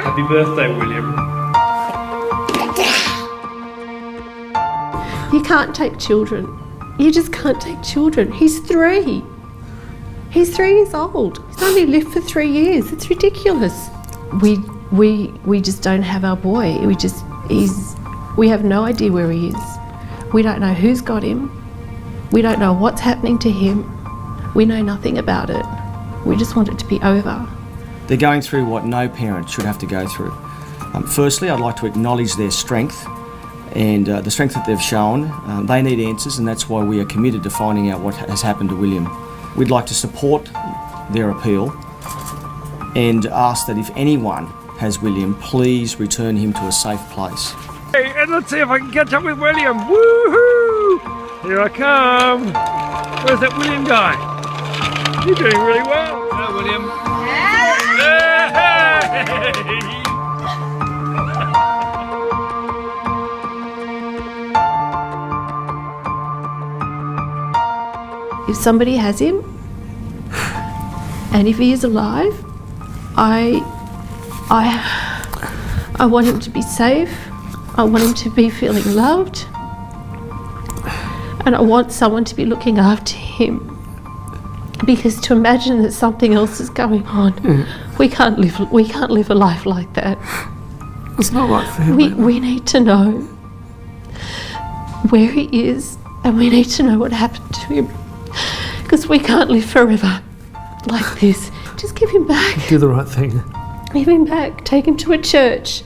Happy birthday, William. You can't take children. You just can't take children. He's 3. He's 3 years old. He's only lived for 3 years. It's ridiculous. We just don't have our boy. We have no idea where he is. We don't know who's got him. We don't know what's happening to him. We know nothing about it. We just want it to be over. They're going through what no parent should have to go through. Firstly, I'd like to acknowledge their strength and the strength that they've shown. They need answers, and that's why we are committed to finding out what has happened to William. We'd like to support their appeal and ask that if anyone has William, please return him to a safe place. Hey, and let's see if I can catch up with William. Woohoo! Here I come. Where's that William guy? You're doing really well. Hello, William. If somebody has him, and if he is alive, I want him to be safe. I want him to be feeling loved, and I want someone to be looking after him. Because to imagine that something else is going on, we can't live a life like that. It's not right for him. We need to know where he is, and we need to know what happened to him. Because we can't live forever like this. Just give him back. Do the right thing. Give him back. Take him to a church.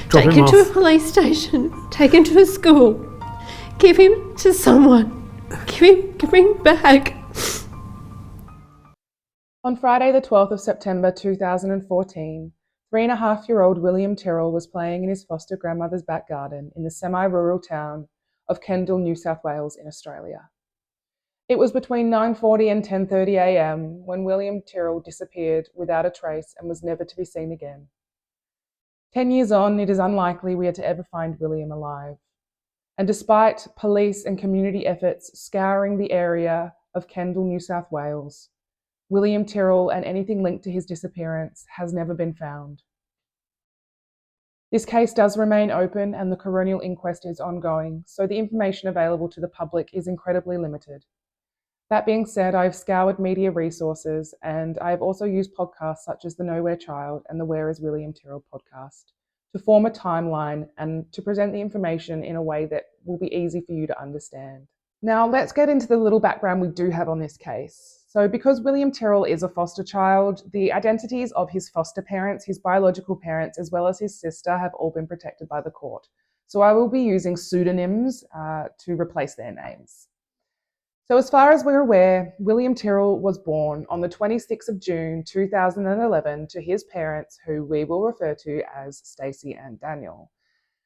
Drop Take him him to off. a police station. Take him to a school. Give him to someone. Give him back. On Friday the 12th of September 2014, 3.5-year-old William Tyrrell was playing in his foster grandmother's back garden in the semi-rural town of Kendall, New South Wales in Australia. It was between 9:40 and 10:30 a.m. when William Tyrrell disappeared without a trace and was never to be seen again. 10 years on, it is unlikely we are to ever find William alive. And despite police and community efforts scouring the area of Kendall, New South Wales, William Tyrrell and anything linked to his disappearance has never been found. This case does remain open and the coronial inquest is ongoing, so the information available to the public is incredibly limited. That being said, I've scoured media resources and I've also used podcasts such as the Nowhere Child and the Where is William Tyrrell podcast to form a timeline and to present the information in a way that will be easy for you to understand. Now let's get into the little background we do have on this case. So because William Tyrrell is a foster child, the identities of his foster parents, his biological parents, as well as his sister have all been protected by the court. So I will be using pseudonyms to replace their names. So as far as we're aware, William Tyrrell was born on the 26th of June 2011 to his parents, who we will refer to as Stacey and Daniel.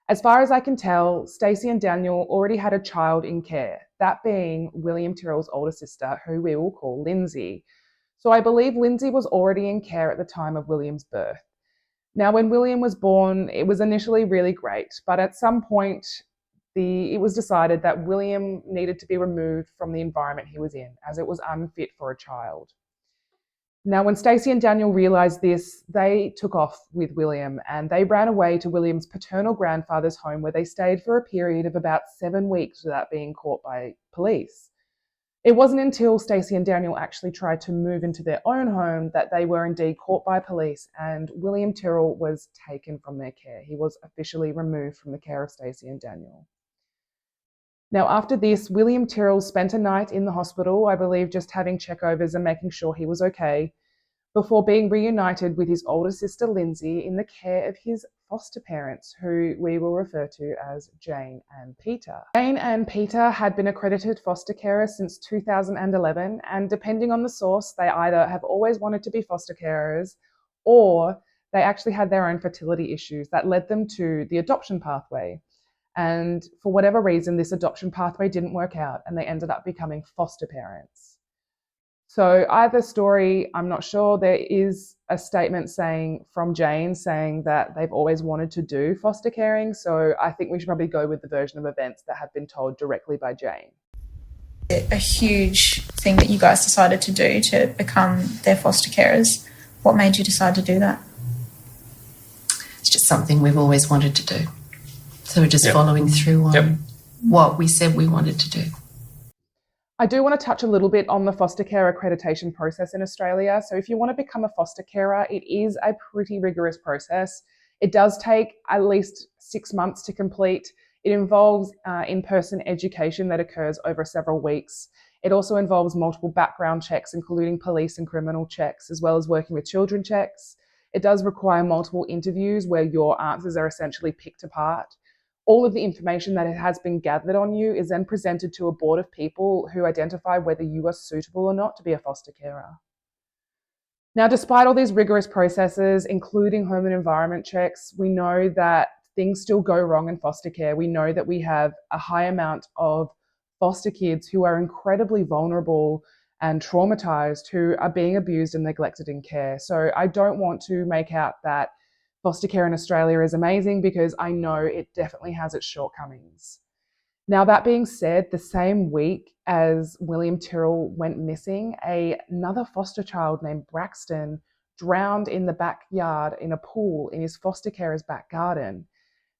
As far as I can tell, Stacey and Daniel already had a child in care, that being William Tyrrell's older sister, who we will call Lindsay. So I believe Lindsay was already in care at the time of William's birth. Now, when William was born, it was initially really great, but at some point, it was decided that William needed to be removed from the environment he was in, as it was unfit for a child. Now, when Stacey and Daniel realised this, they took off with William and they ran away to William's paternal grandfather's home, where they stayed for a period of about 7 weeks without being caught by police. It wasn't until Stacey and Daniel actually tried to move into their own home that they were indeed caught by police, and William Tyrrell was taken from their care. He was officially removed from the care of Stacey and Daniel. Now, after this, William Tyrrell spent a night in the hospital, I believe just having checkovers and making sure he was okay, before being reunited with his older sister Lindsay in the care of his foster parents, who we will refer to as Jane and Peter. Jane and Peter had been accredited foster carers since 2011, and depending on the source, they either have always wanted to be foster carers or they actually had their own fertility issues that led them to the adoption pathway. And for whatever reason, this adoption pathway didn't work out and they ended up becoming foster parents. So either story, I'm not sure. There is a statement from Jane saying that they've always wanted to do foster caring. So I think we should probably go with the version of events that have been told directly by Jane. A huge thing that you guys decided to do to become their foster carers. What made you decide to do that? It's just something we've always wanted to do. So we're just following through on what we said we wanted to do. I do want to touch a little bit on the foster care accreditation process in Australia. So if you want to become a foster carer, it is a pretty rigorous process. It does take at least 6 months to complete. It involves in-person education that occurs over several weeks. It also involves multiple background checks, including police and criminal checks, as well as working with children checks. It does require multiple interviews where your answers are essentially picked apart. All of the information that has been gathered on you is then presented to a board of people who identify whether you are suitable or not to be a foster carer. Now, despite all these rigorous processes, including home and environment checks, we know that things still go wrong in foster care. We know that we have a high amount of foster kids who are incredibly vulnerable and traumatized, who are being abused and neglected in care. So I don't want to make out that foster care in Australia is amazing, because I know it definitely has its shortcomings. Now, that being said, the same week as William Tyrrell went missing, another foster child named Braxton drowned in the backyard in a pool in his foster carer's back garden.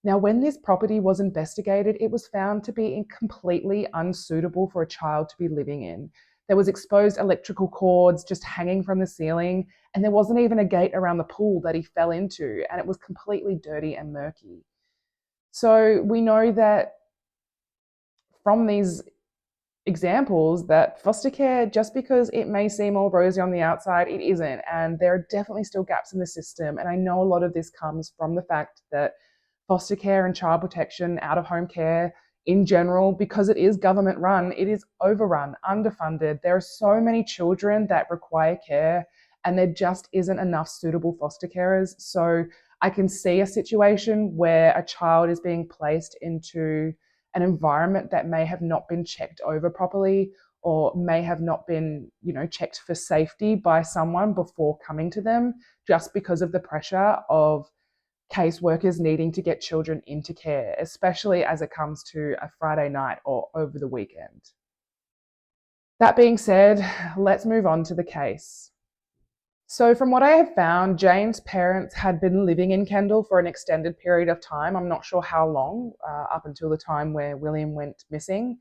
Now, when this property was investigated, it was found to be completely unsuitable for a child to be living in. There was exposed electrical cords just hanging from the ceiling, and there wasn't even a gate around the pool that he fell into, and it was completely dirty and murky. So we know that from these examples that foster care, just because it may seem all rosy on the outside, it isn't, and there are definitely still gaps in the system. And I know a lot of this comes from the fact that foster care and child protection, out-of-home care in general, because it is government run, it is overrun, underfunded. There are so many children that require care, and there just isn't enough suitable foster carers. So I can see a situation where a child is being placed into an environment that may have not been checked over properly, or may have not been, checked for safety by someone before coming to them, just because of the pressure of caseworkers needing to get children into care, especially as it comes to a Friday night or over the weekend. That being said, let's move on to the case. So from what I have found, Jane's parents had been living in Kendall for an extended period of time. I'm not sure how long, up until the time where William went missing.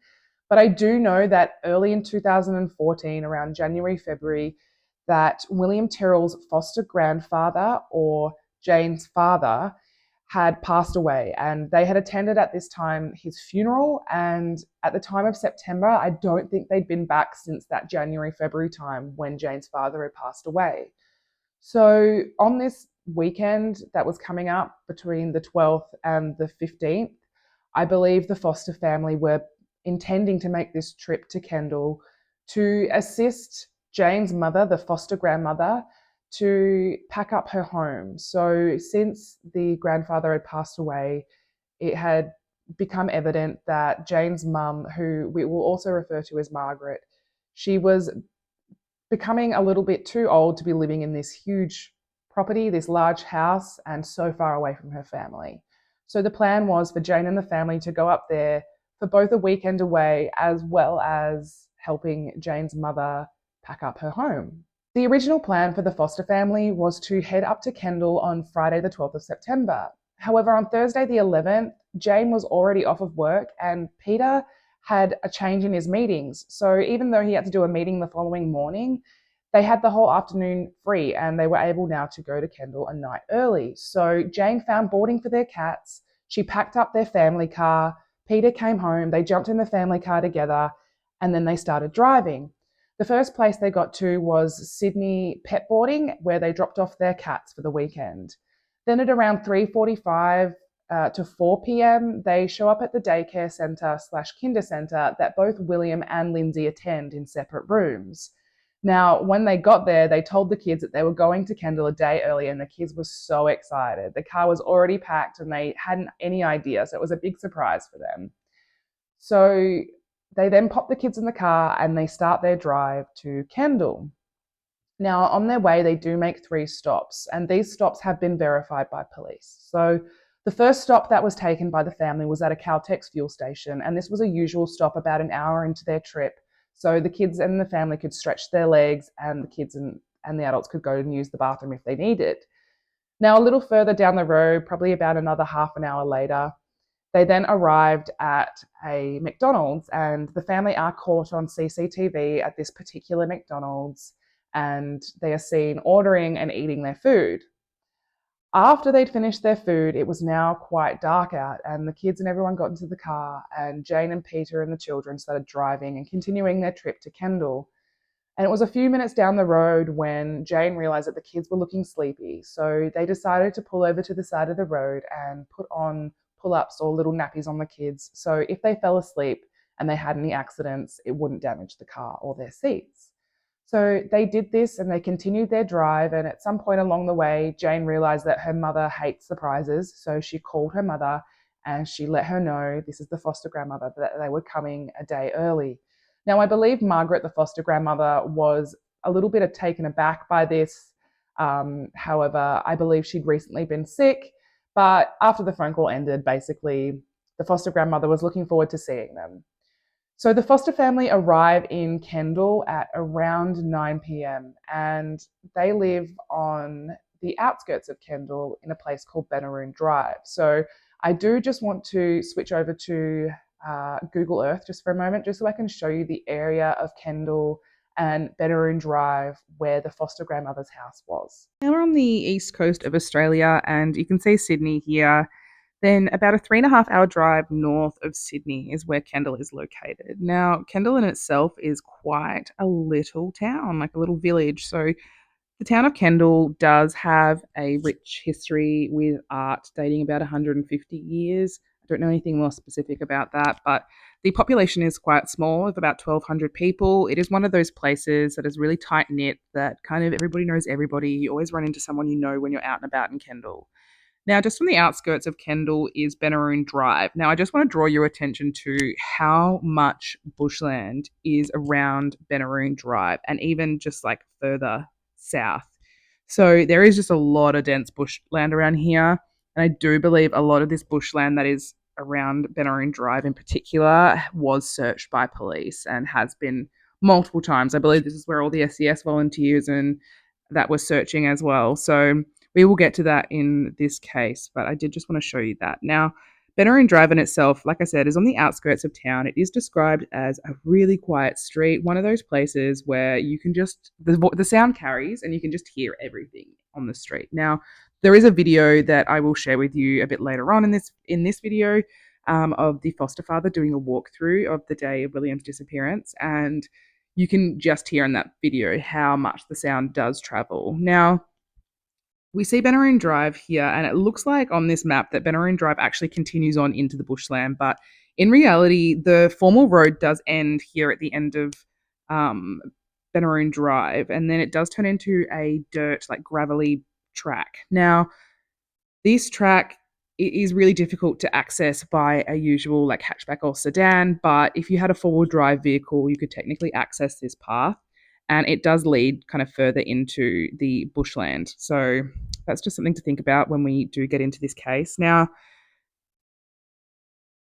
But I do know that early in 2014, around January, February, that William Tyrrell's foster grandfather, or Jane's father, had passed away, and they had attended at this time his funeral. And at the time of September, I don't think they'd been back since that January, February time when Jane's father had passed away. So on this weekend that was coming up between the 12th and the 15th, I believe the foster family were intending to make this trip to Kendall to assist Jane's mother, the foster grandmother, to pack up her home. So since the grandfather had passed away, it had become evident that Jane's mum, who we will also refer to as Margaret, she was becoming a little bit too old to be living in this huge property, this large house, and so far away from her family. So the plan was for Jane and the family to go up there for both a weekend away, as well as helping Jane's mother pack up her home. The original plan for the foster family was to head up to Kendall on Friday the 12th of September. However, on Thursday the 11th, Jane was already off of work, and Peter had a change in his meetings. So even though he had to do a meeting the following morning, they had the whole afternoon free, and they were able now to go to Kendall a night early. So Jane found boarding for their cats. She packed up their family car. Peter came home. They jumped in the family car together, and then they started driving. The first place they got to was Sydney Pet Boarding, where they dropped off their cats for the weekend. Then at around 3:45 to 4 p.m, they show up at the daycare centre / kinder centre that both William and Lindsay attend in separate rooms. Now, when they got there, they told the kids that they were going to Kendall a day early, and the kids were so excited. The car was already packed and they hadn't any idea, so it was a big surprise for them. So they then pop the kids in the car and they start their drive to Kendall. Now, on their way, they do make 3 stops, and these stops have been verified by police. So the first stop that was taken by the family was at a Caltex fuel station, and this was a usual stop about an hour into their trip So the kids and the family could stretch their legs, and the kids and the adults could go and use the bathroom if they needed. Now, a little further down the road, probably about another half an hour later, they then arrived at a McDonald's, and the family are caught on CCTV at this particular McDonald's, and they are seen ordering and eating their food. After they'd finished their food, it was now quite dark out, and the kids and everyone got into the car, and Jane and Peter and the children started driving and continuing their trip to Kendall. And it was a few minutes down the road when Jane realised that the kids were looking sleepy, so they decided to pull over to the side of the road and put on pull-ups or little nappies on the kids, so if they fell asleep and they had any accidents, it wouldn't damage the car or their seats. So they did this and they continued their drive, and at some point along the way, Jane realised that her mother hates surprises, so she called her mother and she let her know, this is the foster grandmother, that they were coming a day early. Now, I believe Margaret, the foster grandmother, was a little bit taken aback by this. However, I believe she'd recently been sick, but after the phone call ended, basically, the foster grandmother was looking forward to seeing them. So the foster family arrive in Kendall at around 9 p.m. and they live on the outskirts of Kendall in a place called Benaroon Drive. So I do just want to switch over to Google Earth just for a moment, just so I can show you the area of Kendall and Benaroon Drive where the foster grandmother's house was. Now we're on the east coast of Australia, and you can see Sydney here. Then about a 3.5 hour drive north of Sydney is where Kendall is located. Now, Kendall in itself is quite a little town, like a little village. So the town of Kendall does have a rich history with art dating about 150 years. I don't know anything more specific about that, but the population is quite small, of about 1,200 people. It is one of those places that is really tight-knit, that kind of everybody knows everybody. You always run into someone you know when you're out and about in Kendall. Now, just from the outskirts of Kendall is Benaroon Drive. Now, I just want to draw your attention to how much bushland is around Benaroon Drive, and even just like further south. So there is just a lot of dense bushland around here. And I do believe a lot of this bushland that is around Benaroon Drive in particular was searched by police and has been multiple times. I believe this is where all the SES volunteers and that were searching as well. So we will get to that in this case, but I did just want to show you that. Now, Benaroon Drive in itself, like I said, is on the outskirts of town. It is described as a really quiet street, one of those places where you can just, the sound carries and you can just hear everything on the street. Now, there is a video that I will share with you a bit later on in this video of the foster father doing a walkthrough of the day of William's disappearance, and you can just hear in that video how much the sound does travel. Now, we see Benaroon Drive here, and it looks like on this map that Benaroon Drive actually continues on into the bushland, but in reality, the formal road does end here at the end of Benaroon Drive, and then it does turn into a dirt, like gravelly track. Now, this track is really difficult to access by a usual like hatchback or sedan, but if you had a four-wheel drive vehicle, you could technically access this path. And it does lead kind of further into the bushland. So that's just something to think about when we do get into this case. Now,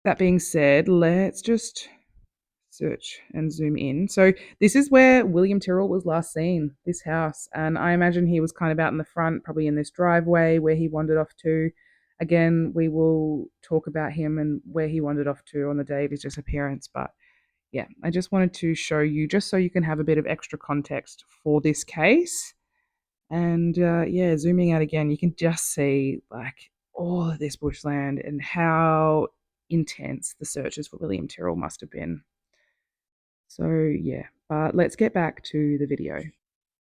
that being said, let's just search and zoom in. So this is where William Tyrrell was last seen, this house. And I imagine he was kind of out in the front, probably in this driveway where he wandered off to. Again, we will talk about him and where he wandered off to on the day of his disappearance, but yeah, I just wanted to show you just so you can have a bit of extra context for this case. And yeah, zooming out again, you can just see like all of this bushland and how intense the searches for William Tyrrell must have been. So yeah, but let's get back to the video.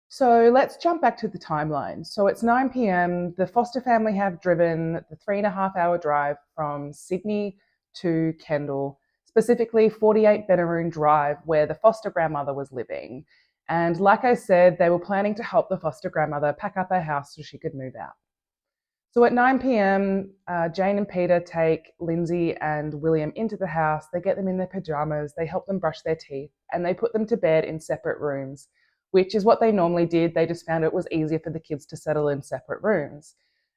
So let's jump back to the timeline. So it's 9 p.m. The foster family have driven the 3.5 hour drive from Sydney to Kendall, specifically 48 Benaroon Drive, where the foster grandmother was living. And like I said, they were planning to help the foster grandmother pack up her house so she could move out. So at 9 p.m, Jane and Peter take Lindsay and William into the house. They get them in their pajamas, they help them brush their teeth, and they put them to bed in separate rooms, which is what they normally did. They just found it was easier for the kids to settle in separate rooms.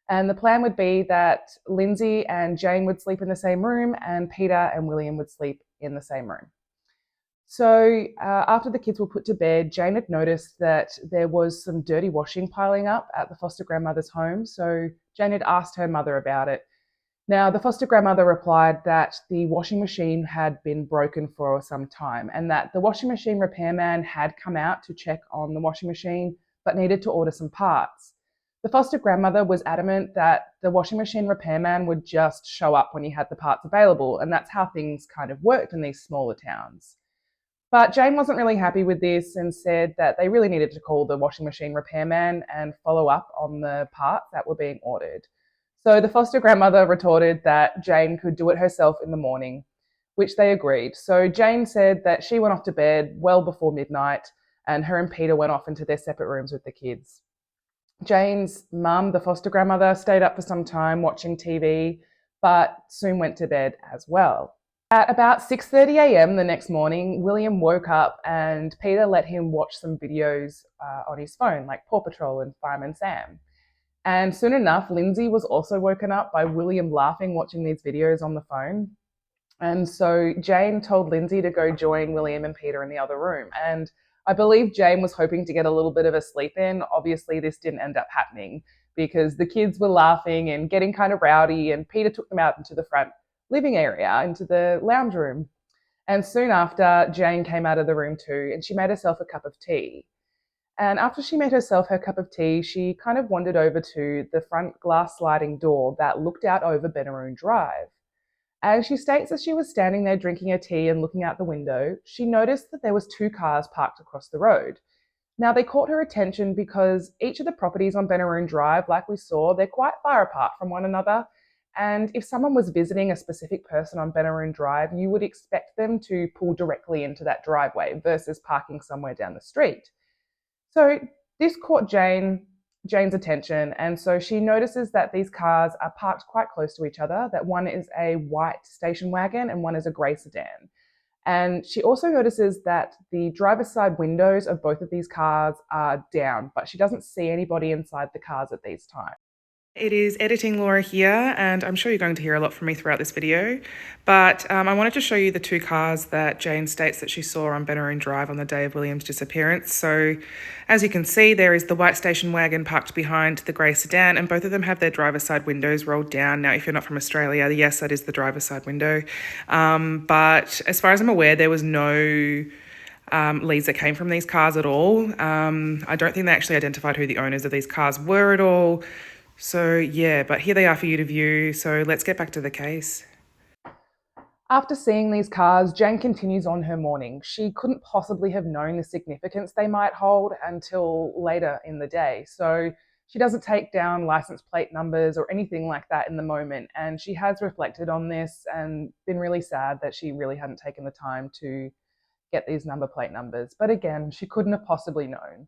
And the plan would be that Lindsay and Jane would sleep in the same room and Peter and William would sleep in the same room. So after the kids were put to bed, Jane had noticed that there was some dirty washing piling up at the foster grandmother's home. So Jane had asked her mother about it. Now, the foster grandmother replied that the washing machine had been broken for some time and that the washing machine repairman had come out to check on the washing machine but needed to order some parts. The foster grandmother was adamant that the washing machine repairman would just show up when he had the parts available, and that's how things kind of worked in these smaller towns. But Jane wasn't really happy with this and said that they really needed to call the washing machine repairman and follow up on the parts that were being ordered. So the foster grandmother retorted that Jane could do it herself in the morning, which they agreed. So Jane said that she went off to bed well before midnight and her and Peter went off into their separate rooms with the kids. Jane's mum, the foster grandmother, stayed up for some time watching TV, but soon went to bed as well. At about 6:30 a.m. the next morning, William woke up and Peter let him watch some videos on his phone, like Paw Patrol and Fireman Sam. And soon enough, Lindsay was also woken up by William laughing watching these videos on the phone. And so Jane told Lindsay to go join William and Peter in the other room. And I believe Jane was hoping to get a little bit of a sleep in. Obviously, this didn't end up happening because the kids were laughing and getting kind of rowdy, and Peter took them out into the front living area, into the lounge room. And soon after, Jane came out of the room too, and she made herself a cup of tea. And after she made herself her cup of tea, she kind of wandered over to the front glass sliding door that looked out over Benaroon Drive. And she states as she was standing there drinking her tea and looking out the window, she noticed that there was 2 cars parked across the road. Now, they caught her attention because each of the properties on Benaroon Drive, like we saw, they're quite far apart from one another. And if someone was visiting a specific person on Benaroon Drive, you would expect them to pull directly into that driveway versus parking somewhere down the street. So this caught Jane's attention, and so she notices that these cars are parked quite close to each other, that one is a white station wagon and one is a grey sedan. And she also notices that the driver's side windows of both of these cars are down, but she doesn't see anybody inside the cars at these times. It is Editing Laura here, and I'm sure you're going to hear a lot from me throughout this video, but I wanted to show you the 2 cars that Jane states that she saw on Benaroon Drive on the day of William's disappearance. So as you can see, there is the white station wagon parked behind the grey sedan, and both of them have their driver's side windows rolled down. Now, if you're not from Australia, yes, that is the driver's side window. But as far as I'm aware, there was no leads that came from these cars at all. I don't think they actually identified who the owners of these cars were at all. So yeah, but here they are for you to view. So let's get back to the case. After seeing these cars, Jane continues on her morning. She couldn't possibly have known the significance they might hold until later in the day. So she doesn't take down license plate numbers or anything like that in the moment. And she has reflected on this and been really sad that she really hadn't taken the time to get these number plate numbers. But again, she couldn't have possibly known.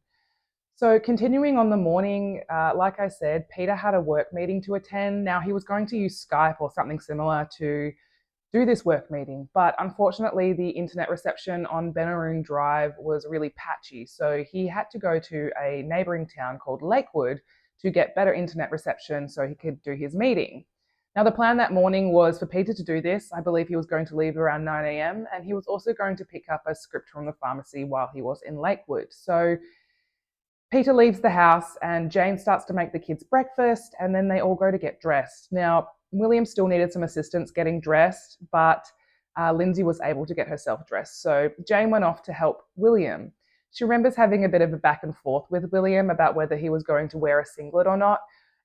So continuing on the morning, like I said, Peter had a work meeting to attend. Now, he was going to use Skype or something similar to do this work meeting, but unfortunately the internet reception on Benaroon Drive was really patchy, so he had to go to a neighbouring town called Lakewood to get better internet reception so he could do his meeting. Now, the plan that morning was for Peter to do this. I believe he was going to leave around 9 a.m, and he was also going to pick up a script from the pharmacy while he was in Lakewood. So Peter leaves the house and Jane starts to make the kids breakfast, and then they all go to get dressed. Now, William still needed some assistance getting dressed, but Lindsay was able to get herself dressed. So Jane went off to help William. She remembers having a bit of a back and forth with William about whether he was going to wear a singlet or not,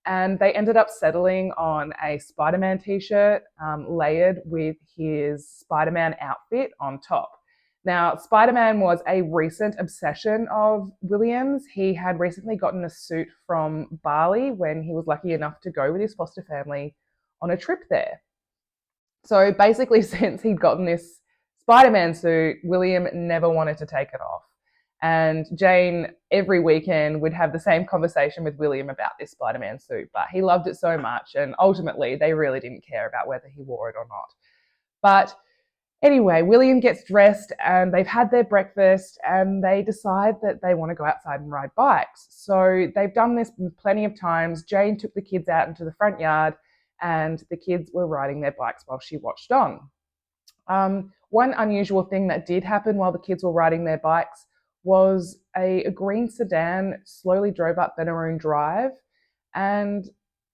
and they ended up settling on a Spider-Man t-shirt layered with his Spider-Man outfit on top. Now, Spider-Man was a recent obsession of William's. He had recently gotten a suit from Bali when he was lucky enough to go with his foster family on a trip there. So basically, since he'd gotten this Spider-Man suit, William never wanted to take it off. And Jane, every weekend, would have the same conversation with William about this Spider-Man suit, but he loved it so much, and ultimately they really didn't care about whether he wore it or not. But anyway, William gets dressed and they've had their breakfast and they decide that they want to go outside and ride bikes. So they've done this plenty of times. Jane took the kids out into the front yard and the kids were riding their bikes while she watched on. One unusual thing that did happen while the kids were riding their bikes was a green sedan slowly drove up Benaroon Drive. And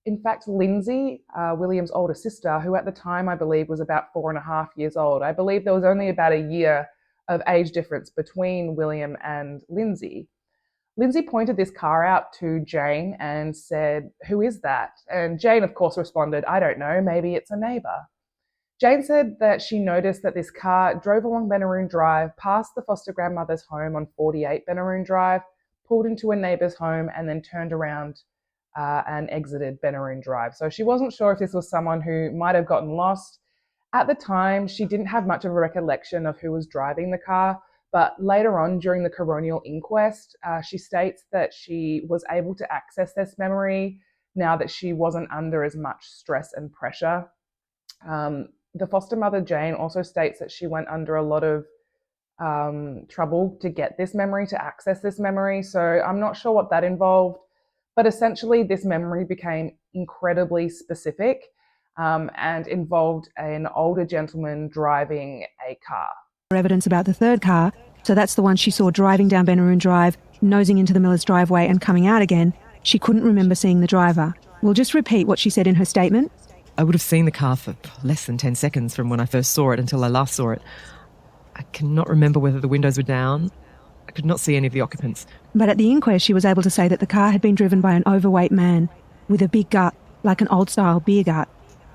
in fact, Lindsay, William's older sister, who at the time I believe was about 4.5 years old, I believe there was only about a year of age difference between William and Lindsay. Lindsay pointed this car out to Jane and said, "Who is that?" And Jane, of course, responded, "I don't know, maybe it's a neighbour." Jane said that she noticed that this car drove along Benaroon Drive, past the foster grandmother's home on 48 Benaroon Drive, pulled into a neighbour's home, and then turned around and exited Benaroon Drive. So she wasn't sure if this was someone who might have gotten lost. At the time, she didn't have much of a recollection of who was driving the car, but later on during the coronial inquest, she states that she was able to access this memory now that she wasn't under as much stress and pressure. The foster mother, Jane, also states that she went under a lot of trouble to get this memory, to access this memory. So I'm not sure what that involved, but essentially this memory became incredibly specific and involved an older gentleman driving a car. Evidence about the third car, so that's the one she saw driving down Benaroon Drive, nosing into the miller's driveway and coming out again. She couldn't remember seeing the driver. We'll just repeat what she said in her statement. I would have seen the car for less than 10 seconds from when I first saw it until I last saw it. I cannot remember whether the windows were down. I could not see any of the occupants. But at the inquest, she was able to say that the car had been driven by an overweight man with a big gut, like an old-style beer gut.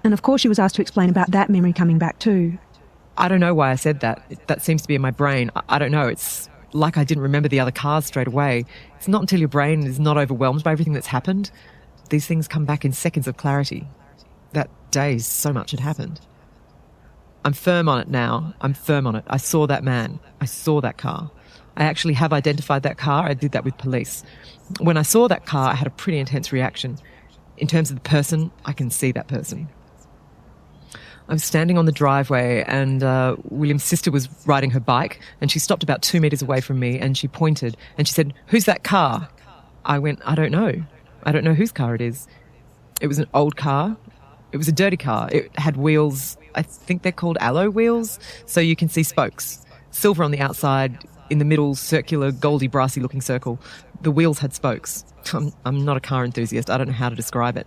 And of course she was asked to explain about that memory coming back too. I don't know why I said that. That seems to be in my brain. I don't know. It's like I didn't remember the other cars straight away. It's not until your brain is not overwhelmed by everything that's happened. These things come back in seconds of clarity. That day, so much had happened. I'm firm on it now. I'm firm on it. I saw that man. I saw that car. I actually have identified that car. I did that with police. When I saw that car, I had a pretty intense reaction. In terms of the person, I can see that person. I was standing on the driveway and William's sister was riding her bike and she stopped about 2 metres away from me and she pointed and she said, "Who's that car?" I went, "I don't know. I don't know whose car it is." It was an old car. It was a dirty car. It had wheels, I think they're called alloy wheels, so you can see spokes. Silver on the outside, in the middle, circular, goldy, brassy looking circle. The wheels had spokes. I'm not a car enthusiast. I don't know how to describe it.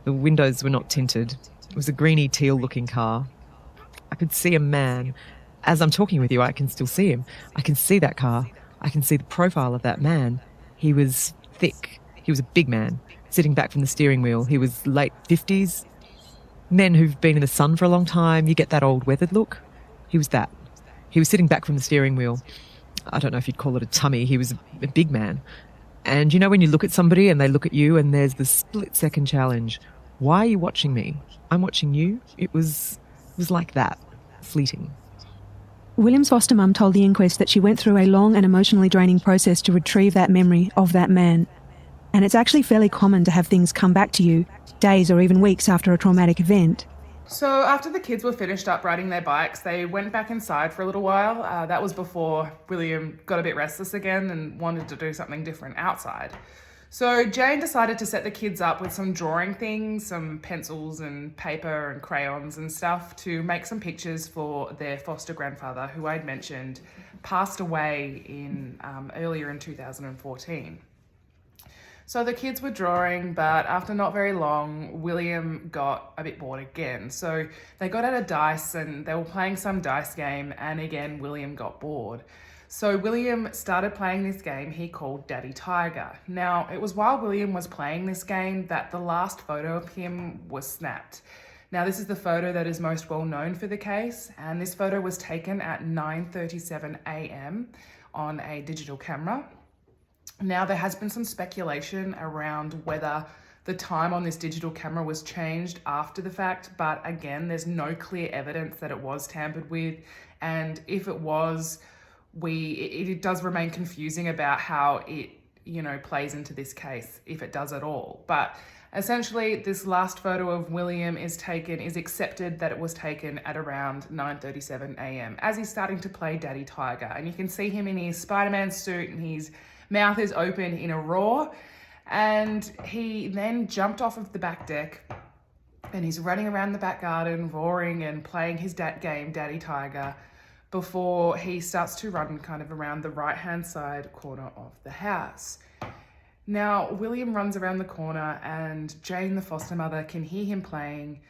The windows were not tinted. It was a greeny teal looking car. I could see a man. As I'm talking with you, I can still see him. I can see that car. I can see the profile of that man. He was thick. He was a big man, sitting back from the steering wheel. He was late 50s. Men who've been in the sun for a long time, you get that old weathered look. He was that. He was sitting back from the steering wheel. I don't know if you'd call it a tummy. He was a big man. And you know when you look at somebody and they look at you and there's the split-second challenge. Why are you watching me? I'm watching you. It was like that. Fleeting. William's foster mum told the inquest that she went through a long and emotionally draining process to retrieve that memory of that man. And it's actually fairly common to have things come back to you days or even weeks after a traumatic event. So after the kids were finished up riding their bikes, they went back inside for a little while. That was before William got a bit restless again and wanted to do something different outside. So Jane decided to set the kids up with some drawing things, some pencils and paper and crayons and stuff to make some pictures for their foster grandfather, who I'd mentioned passed away earlier in 2014. So the kids were drawing, but after not very long, William got a bit bored again. So they got out a dice and they were playing some dice game, and again, William got bored. So William started playing this game he called Daddy Tiger. Now, it was while William was playing this game that the last photo of him was snapped. Now, this is the photo that is most well known for the case, and this photo was taken at 9:37 a.m. on a digital camera. Now, there has been some speculation around whether the time on this digital camera was changed after the fact, but again, there's no clear evidence that it was tampered with, and if it was, it does remain confusing about how it, plays into this case, if it does at all. But essentially, this last photo of William is accepted that it was taken at around 9:37 a.m. as he's starting to play Daddy Tiger, and you can see him in his Spider-Man suit and his mouth is open in a roar, and he then jumped off of the back deck and he's running around the back garden roaring and playing his game Daddy Tiger before he starts to run kind of around the right-hand side corner of the house. Now, William runs around the corner and Jane, the foster mother, can hear him playing.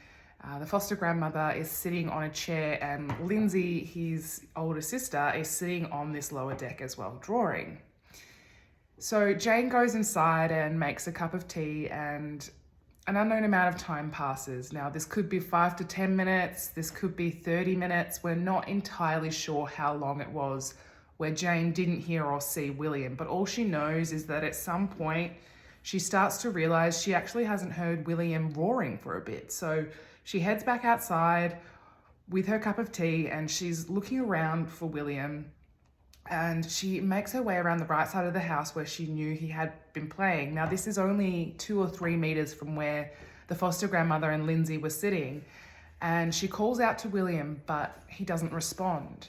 The foster grandmother is sitting on a chair and Lindsay, his older sister, is sitting on this lower deck as well, drawing. So Jane goes inside and makes a cup of tea and an unknown amount of time passes. Now, this could be 5 to 10 minutes, this could be 30 minutes. We're not entirely sure how long it was where Jane didn't hear or see William, but all she knows is that at some point she starts to realize she actually hasn't heard William roaring for a bit. So she heads back outside with her cup of tea and she's looking around for William, and she makes her way around the right side of the house where she knew he had been playing. Now, this is only 2 or 3 meters from where the foster grandmother and Lindsay were sitting, and she calls out to William, but he doesn't respond.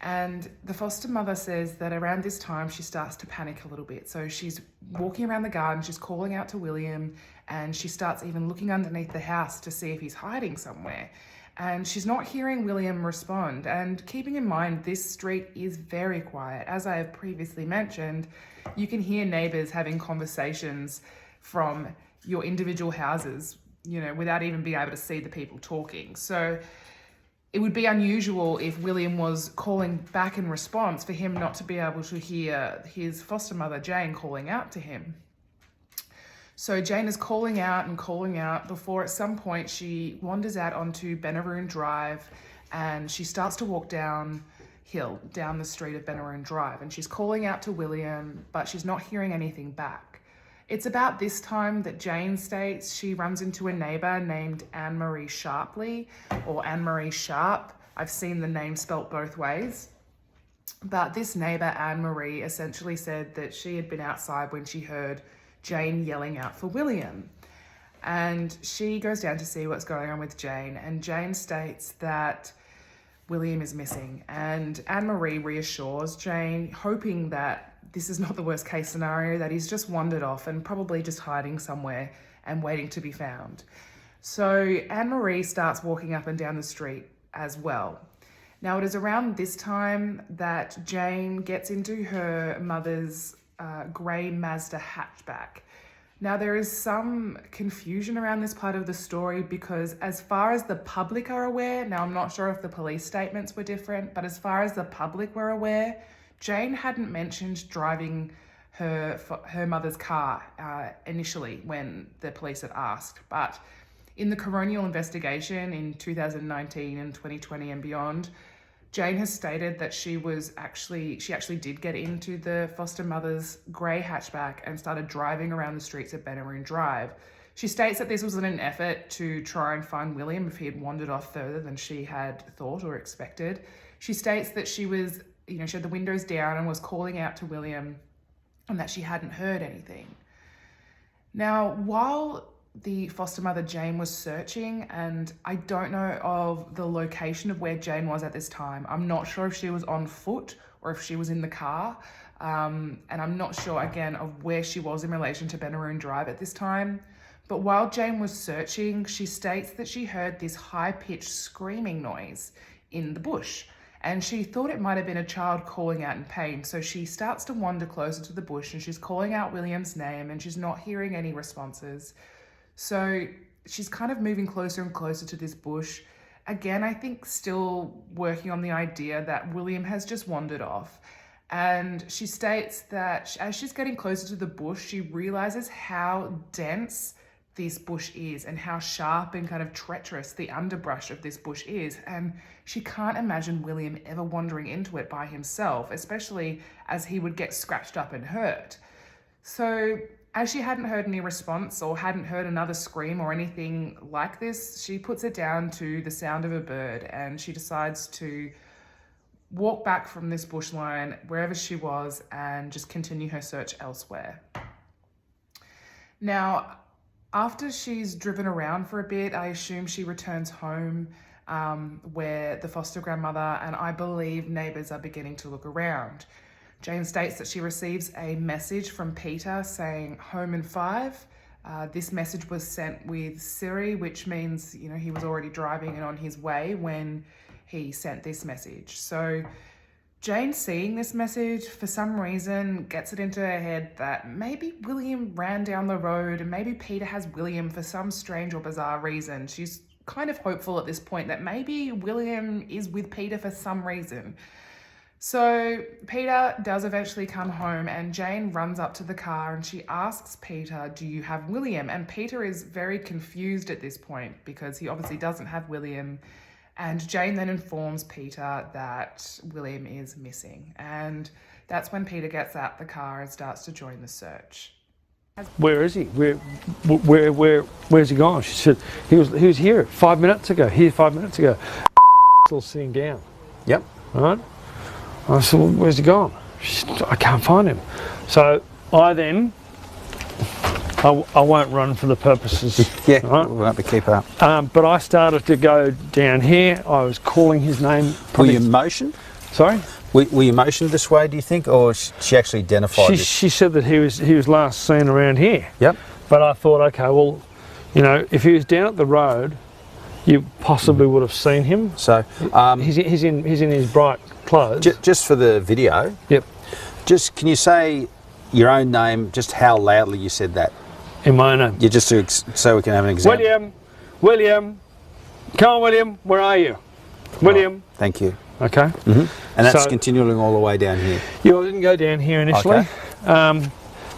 And the foster mother says that around this time she starts to panic a little bit. So she's walking around the garden, she's calling out to William, and she starts even looking underneath the house to see if he's hiding somewhere. And she's not hearing William respond. And keeping in mind, this street is very quiet. As I have previously mentioned, you can hear neighbours having conversations from your individual houses, you know, without even being able to see the people talking. So it would be unusual if William was calling back in response for him not to be able to hear his foster mother, Jane, calling out to him. So Jane is calling out before at some point she wanders out onto Benaroon Drive and she starts to walk down the street of Benaroon Drive, and she's calling out to William, but she's not hearing anything back. It's about this time that Jane states she runs into a neighbour named Anne-Marie Sharpley, or Anne-Marie Sharp. I've seen the name spelt both ways. But this neighbour, Anne-Marie, essentially said that she had been outside when she heard Jane yelling out for William. And she goes down to see what's going on with Jane, and Jane states that William is missing. And Anne-Marie reassures Jane, hoping that this is not the worst case scenario, that he's just wandered off and probably just hiding somewhere and waiting to be found. So Anne-Marie starts walking up and down the street as well. Now, it is around this time that Jane gets into her mother's grey Mazda hatchback. Now, there is some confusion around this part of the story because as far as the public are aware, now I'm not sure if the police statements were different, but as far as the public were aware, Jane hadn't mentioned driving her mother's car initially when the police had asked. But in the coronial investigation in 2019 and 2020 and beyond, Jane has stated that she actually did get into the foster mother's grey hatchback and started driving around the streets of Benaroon Drive. She states that this was in an effort to try and find William if he had wandered off further than she had thought or expected. She states that she had the windows down and was calling out to William and that she hadn't heard anything. Now, while the foster mother Jane was searching, and I don't know of the location of where Jane was at this time. I'm not sure if she was on foot or if she was in the car. And I'm not sure, again, of where she was in relation to Benaroon Drive at this time. But while Jane was searching, she states that she heard this high-pitched screaming noise in the bush. And she thought it might have been a child calling out in pain. So she starts to wander closer to the bush and she's calling out William's name and she's not hearing any responses. So she's kind of moving closer and closer to this bush. Again, I think still working on the idea that William has just wandered off. And she states that as she's getting closer to the bush, she realizes how dense this bush is and how sharp and kind of treacherous the underbrush of this bush is. And she can't imagine William ever wandering into it by himself, especially as he would get scratched up and hurt. So as she hadn't heard any response or hadn't heard another scream or anything like this, she puts it down to the sound of a bird and she decides to walk back from this bush line wherever she was and just continue her search elsewhere. Now, after she's driven around for a bit, I assume she returns home where the foster grandmother and I believe neighbours are beginning to look around. Jane states that she receives a message from Peter saying home in 5. This message was sent with Siri, which means, he was already driving and on his way when he sent this message. So Jane, seeing this message, for some reason gets it into her head that maybe William ran down the road and maybe Peter has William for some strange or bizarre reason. She's kind of hopeful at this point that maybe William is with Peter for some reason. So Peter does eventually come home and Jane runs up to the car and she asks Peter, do you have William? And Peter is very confused at this point because he obviously doesn't have William. And Jane then informs Peter that William is missing. And that's when Peter gets out the car and starts to join the search. Where is he? Where's he gone? She said, he was here 5 minutes ago, still sitting down. Yep. Right? I said, well, where's he gone? She said, I can't find him. So I won't run for the purposes. Yeah, right? we won't be keeping up. But I started to go down here. I was calling his name. Were you motioned? Sorry? Were you motioned this way, do you think, or she actually identified this? She said that he was last seen around here. Yep. But I thought, okay, well, you know, if he was down at the road, you possibly would have seen him. So he's in his bright clothes. Just for the video. Yep. Just can you say your own name? Just how loudly you said that? In my own name. Yeah, just so we can have an example. William, come on, William. Where are you, William? Right. Thank you. Okay. Mm-hmm. And that's continuing all the way down here. Yeah, I didn't go down here initially. Okay.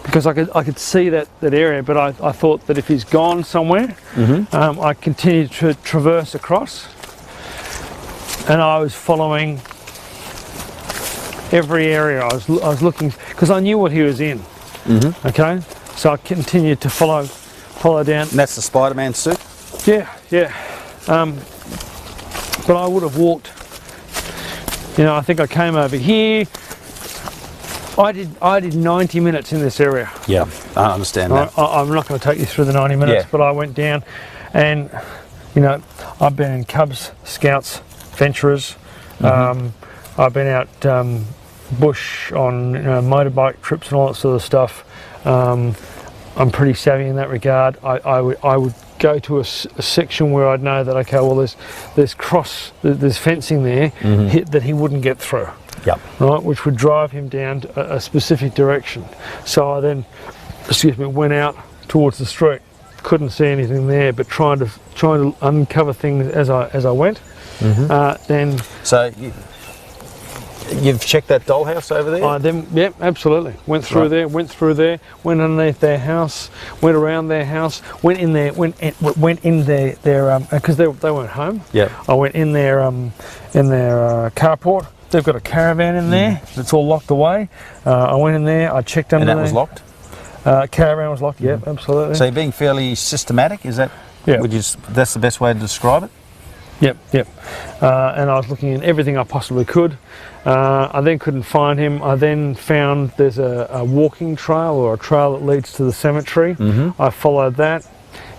Because I could see that area, but I thought that if he's gone somewhere, I continued to traverse across, and I was following every area. I was looking because I knew what he was in. Okay, so I continued to follow down. And that's the Spider-Man suit. Yeah. But I would have walked. You know, I think I came over here. I did 90 minutes in this area. Yeah, I understand that. I'm not going to take you through the 90 minutes, but I went down and, you know, I've been in Cubs, Scouts, Venturers. I've been out bush on motorbike trips and all that sort of stuff. I'm pretty savvy in that regard. I would go to a section where I'd know that, okay, well, there's fencing there that he wouldn't get through. Yep. Right, which would drive him down to a specific direction. So I then, went out towards the street. Couldn't see anything there, but trying to uncover things as I went. Then. So you've checked that dollhouse over there? Yep, absolutely. Went through there, went went underneath their house, went around their house, went in there, because they weren't home. Yeah. I went in their carport. They've got a caravan in there that's all locked away. I went in there, I checked under there. And that was locked? Caravan was locked, yep, absolutely. So you're being fairly systematic, is that? Yeah. That's the best way to describe it? Yep. And I was looking in everything I possibly could. I then couldn't find him. I then found there's a walking trail or a trail that leads to the cemetery. I followed that.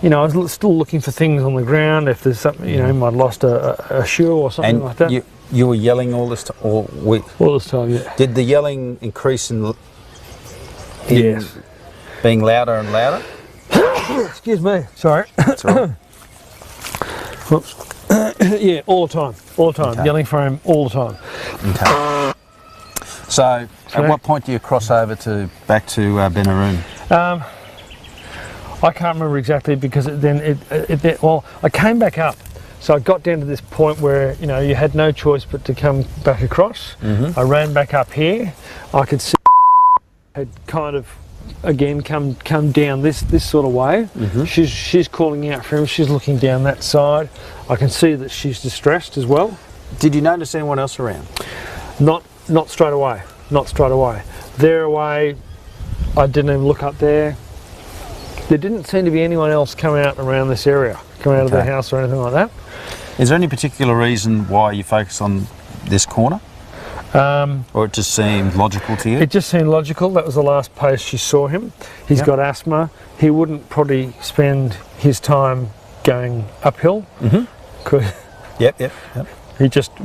You know, I was still looking for things on the ground, if there's something, you know, he might have lost a shoe or something like that. You were yelling all this time? All this time, yeah. Did the yelling increase in yes. Being louder and louder? Excuse me, sorry. That's all right. Whoops. Yeah, all the time. Okay. Yelling for him all the time. Okay. So, at what point do you cross over back to Benaroon? I can't remember exactly because I came back up. So I got down to this point where, you know, you had no choice but to come back across. I ran back up here. I could see had kind of again come down this sort of way. She's calling out for him. She's looking down that side. I can see that she's distressed as well. Did you notice anyone else around? Not straight away. They're away. I didn't even look up there. There didn't seem to be anyone else coming out around this area, coming out of their house or anything like that. Is there any particular reason why you focus on this corner? Or it just seemed logical to you? It just seemed logical. That was the last place she saw him. He's got asthma. He wouldn't probably spend his time going uphill. Yep. It would just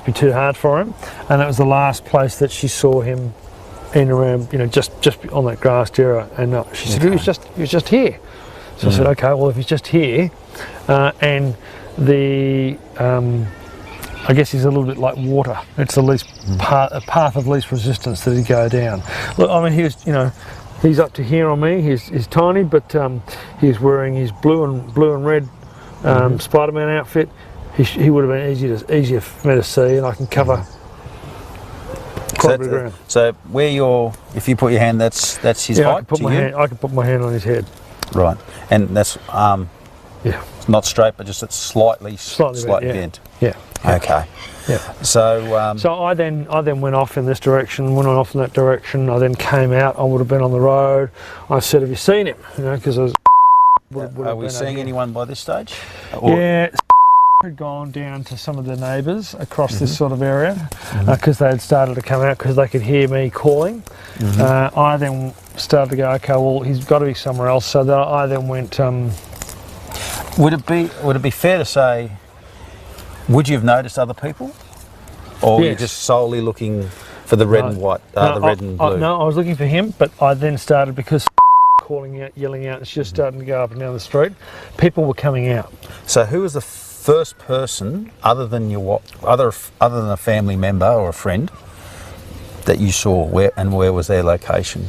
be too hard for him. And that was the last place that she saw him in around, you know, just on that grassed area. And she said, he was just here. So I said, okay, well, if he's just here, and the I guess he's a little bit like water. It's the least a path of least resistance that he'd go down. Look, I mean, he was, he's up to here on me. He's tiny, but he's wearing his blue and red Spider-Man outfit. He would have been easier for me to see, and I can cover quite a bit of ground. So where if you put your hand, that's his height. I can put my hand on his head. Right, and that's it's not straight, but just it's slightly bent. Yeah. Okay. Yeah. So so I then went off in this direction, went off in that direction. I then came out. I would have been on the road. I said, "Have you seen him?" Because I was. Are we seeing anyone by this stage? Yeah. Had gone down to some of the neighbours across this sort of area because they had started to come out because they could hear me calling. I then started to go, okay, well, he's got to be somewhere else. So that I then went. Would it be fair to say? Would you have noticed other people, or were you just solely looking for the red and white, the red and blue? No, I was looking for him, but I then started because calling out, yelling out. It's just starting to go up and down the street. People were coming out. So who was the first person, other than other than a family member or a friend, that you saw? Where was their location?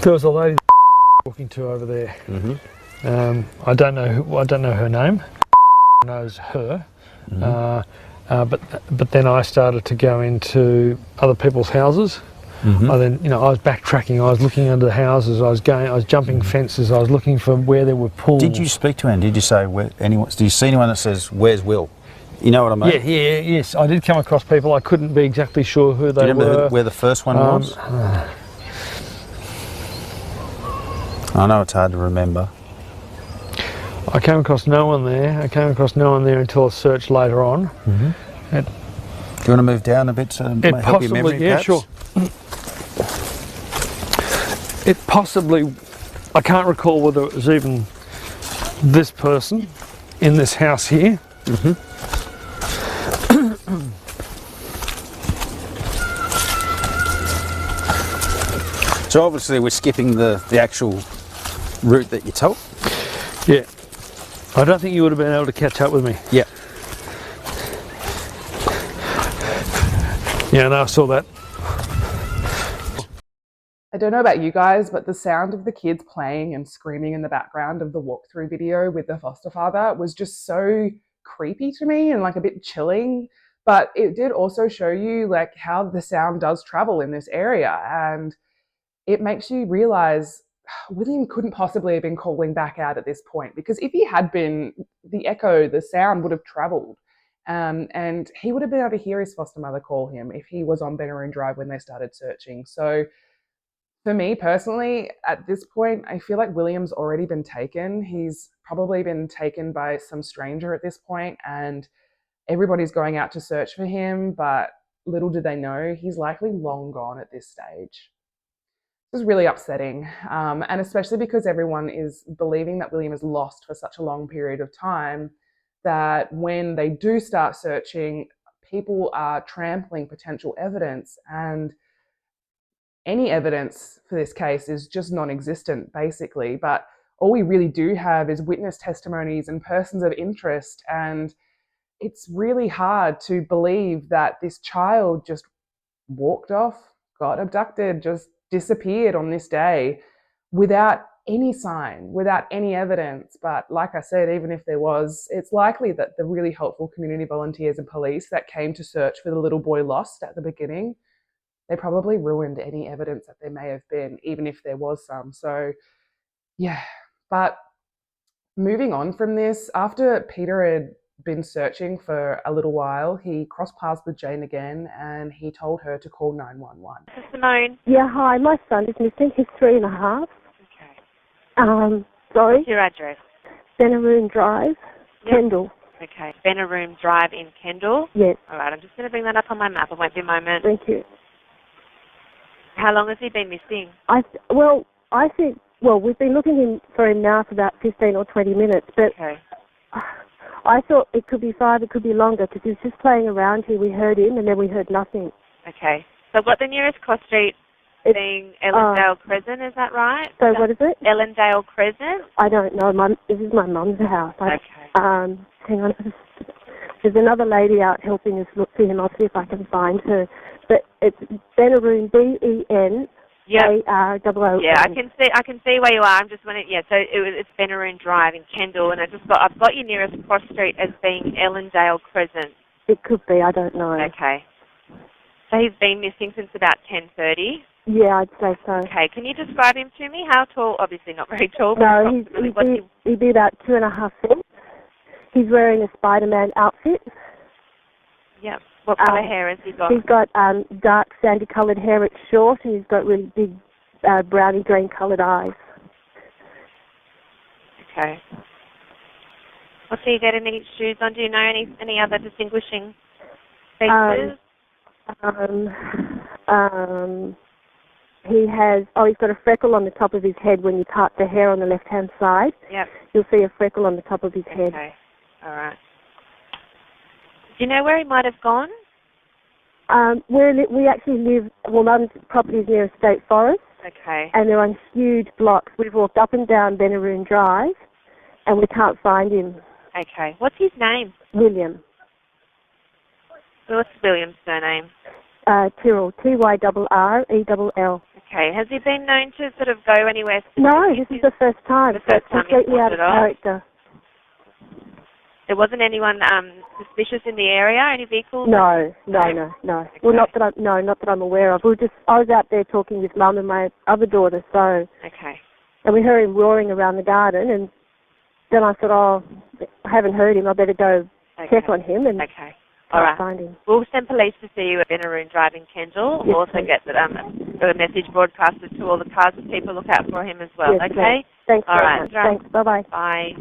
There was a lady walking to over there. I don't know her name. Knows her, but then I started to go into other people's houses. I was backtracking. I was looking under the houses. I was jumping fences. I was looking for where there were pools. Did you speak to him? Did you say do you see anyone that says, "Where's Will"? You know what I mean? Yes. I did come across people. I couldn't be exactly sure who they were. Do you remember where the first one was? I know it's hard to remember. I came across no one there. Until a search later on. Do you want to move down a bit to help your memory? Yeah, perhaps? sure. It possibly, I can't recall whether it was even this person in this house here. So obviously we're skipping the actual route that you told. Yeah. I don't think you would have been able to catch up with me. Yeah. Yeah, no, I saw that. I don't know about you guys, but the sound of the kids playing and screaming in the background of the walkthrough video with the foster father was just so creepy to me and like a bit chilling. But it did also show you like how the sound does travel in this area, and it makes you realize William couldn't possibly have been calling back out at this point, because if he had been, the sound would have travelled, and he would have been able to hear his foster mother call him if he was on Benaroon Drive when they started searching. So for me personally, at this point, I feel like William's already been taken. He's probably been taken by some stranger at this point, and everybody's going out to search for him, but little do they know, he's likely long gone at this stage. This is really upsetting, and especially because everyone is believing that William is lost for such a long period of time, that when they do start searching, people are trampling potential evidence, and any evidence for this case is just non-existent, basically. But all we really do have is witness testimonies and persons of interest, and it's really hard to believe that this child just walked off, got abducted, just disappeared on this day without any sign, without any evidence. But like I said, even if there was, it's likely that the really helpful community volunteers and police that came to search for the little boy lost at the beginning, they probably ruined any evidence that there may have been, even if there was some. So yeah, but moving on from this, after Peter had been searching for a little while, he crossed paths with Jane again, and he told her to call 911. This is Simone. Yeah, hi. My son is missing. He's 3.5. Okay. Sorry. What's your address? Benaroon Drive, Kendall. Okay. Benaroon Drive in Kendall? Yes. All right, I'm just going to bring that up on my map. It won't be a moment. Thank you. How long has he been missing? We've been looking for him now for about 15 or 20 minutes, but okay. I thought it could be 5, it could be longer, because he was just playing around here. We heard him, and then we heard nothing. Okay. So what the nearest cross street being Ellendale Crescent, is that right? So what is it? Ellendale Crescent? I don't know. This is my mum's house. Okay. Hang on. There's another lady out helping us look for him. I'll see if I can find her. But it's Benaroon, BEN. AROO. Yeah, I can see where you are. I'm just wondering. Yeah, so it's Benaroon Drive in Kendall, and I've got your nearest cross street as being Ellendale Crescent. It could be. I don't know. Okay. So he's been missing since about 10:30. Yeah, I'd say so. Okay. Can you describe him to me? How tall? Obviously not very tall. No, he'd be about 2.5 feet. He's wearing a Spider-Man outfit. Yeah. What colour hair has he got? He's got dark sandy coloured hair. It's short, and he's got really big browny green coloured eyes. Okay. What's he got? Any shoes on? Do you know any other distinguishing features? He has. He's got a freckle on the top of his head. When you part the hair on the left-hand side, yep, you'll see a freckle on the top of his head. Okay. All right. Do you know where he might have gone? We actually live, Mum's property is near a state forest. Okay. And they're on huge blocks. We've walked up and down Benaroon Drive, and we can't find him. Okay. What's his name? William. What's William's surname? Tyrrell, Tyrrell. Okay. Has he been known to sort of go anywhere? No, this is the first time. The first time completely out of character. There wasn't anyone suspicious in the area? Any vehicles? No. Okay. Well, not that I'm aware of. I was out there talking with Mum and my other daughter, so. Okay. And we heard him roaring around the garden, and then I thought, I haven't heard him. I better go check on him and All right. find him. We'll send police to see you at Benaroon Drive in Kendall. Yes, We'll also please. get a message broadcasted to all the cars to keep a lookout for him as well. Yes, okay. please. Thanks all very right. much. Thanks. Bye-bye. Bye.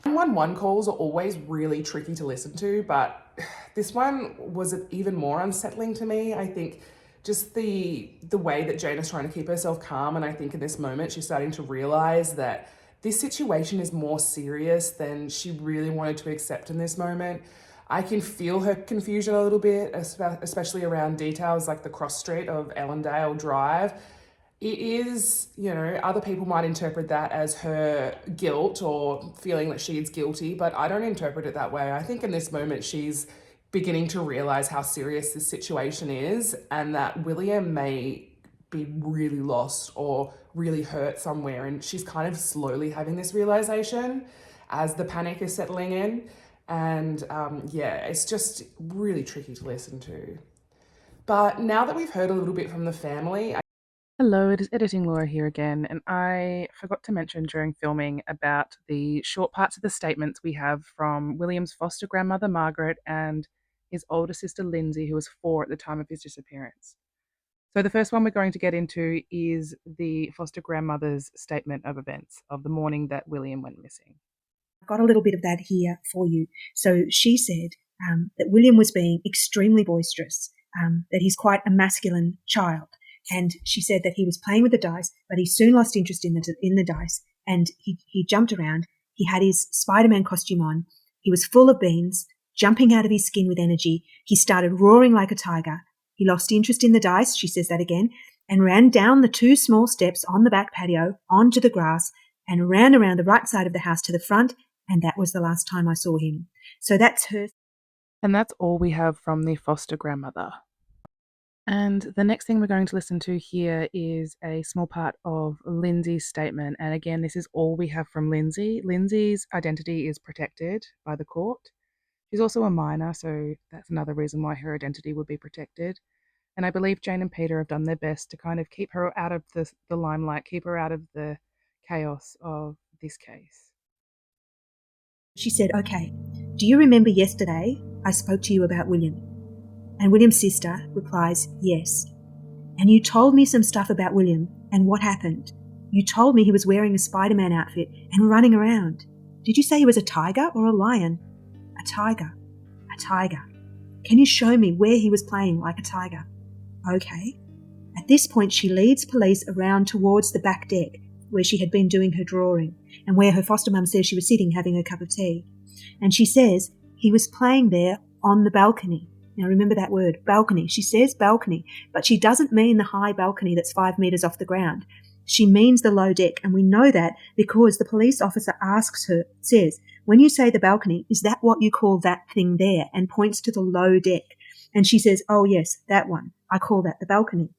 911 calls are always really tricky to listen to, but this one was even more unsettling to me. I think just the way that Jane is trying to keep herself calm, and I think in this moment she's starting to realise that this situation is more serious than she really wanted to accept in this moment. I can feel her confusion a little bit, especially around details like the cross street of Ellendale Drive. It is, other people might interpret that as her guilt or feeling that she is guilty, but I don't interpret it that way. I think in this moment she's beginning to realise how serious this situation is, and that William may be really lost or really hurt somewhere, and she's kind of slowly having this realisation as the panic is settling in. And it's just really tricky to listen to. But now that we've heard a little bit from the family... Hello, it is Editing Laura here again, and I forgot to mention during filming about the short parts of the statements we have from William's foster grandmother Margaret and his older sister Lindsay, who was 4 at the time of his disappearance. So the first one we're going to get into is the foster grandmother's statement of events of the morning that William went missing. I've got a little bit of that here for you. So she said that William was being extremely boisterous, that he's quite a masculine child. And she said that he was playing with the dice, but he soon lost interest in the dice, and he jumped around. He had his Spider-Man costume on. He was full of beans, jumping out of his skin with energy. He started roaring like a tiger. He lost interest in the dice, she says that again, and ran down the 2 small steps on the back patio onto the grass and ran around the right side of the house to the front, and that was the last time I saw him. So that's her. And that's all we have from the foster grandmother. And the next thing we're going to listen to here is a small part of Lindsay's statement. And again, this is all we have from Lindsay. Lindsay's identity is protected by the court. She's also a minor, so that's another reason why her identity would be protected. And I believe Jane and Peter have done their best to kind of keep her out of the limelight, keep her out of the chaos of this case. She said, "Okay, do you remember yesterday I spoke to you about William?" And William's sister replies, "Yes. And you told me some stuff about William and what happened. You told me he was wearing a Spider-Man outfit and running around. Did you say he was a tiger or a lion?" "A tiger. A tiger. Can you show me where he was playing like a tiger?" "Okay." At this point, she leads police around towards the back deck where she had been doing her drawing and where her foster mum says she was sitting having a cup of tea. And she says he was playing there on the balcony. Now remember that word, balcony. She says balcony, but she doesn't mean the high balcony that's 5 metres off the ground. She means the low deck, and we know that because the police officer says, when you say the balcony, is that what you call that thing there? And points to the low deck. And she says, oh yes, that one. I call that the balcony.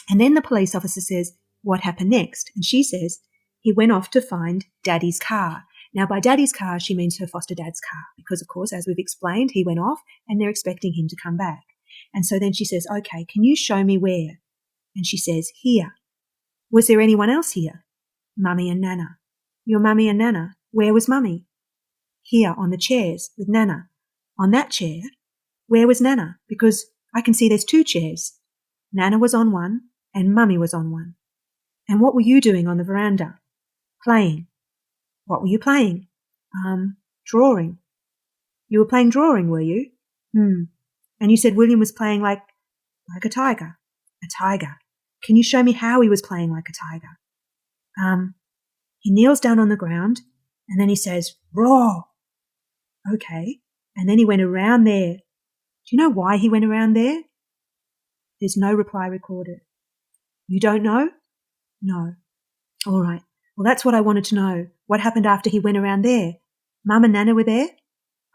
And then the police officer says, what happened next? And she says, he went off to find Daddy's car. Now, by Daddy's car, she means her foster dad's car, because, of course, as we've explained, he went off and they're expecting him to come back. And so then she says, okay, can you show me where? And she says, here. Was there anyone else here? Mummy and Nana. Your mummy and Nana? Where was Mummy? Here, on the chairs, with Nana. On that chair? Where was Nana? Because I can see there's 2 chairs. Nana was on one and Mummy was on one. And what were you doing on the veranda? Playing. What were you playing? Drawing. You were playing drawing, were you? And you said William was playing like a tiger. A tiger. Can you show me how he was playing like a tiger? He kneels down on the ground and then he says, roar. Okay. And then he went around there. Do you know why he went around there? There's no reply recorded. You don't know? No. All right. Well, that's what I wanted to know. What happened after he went around there? Mum and Nana were there?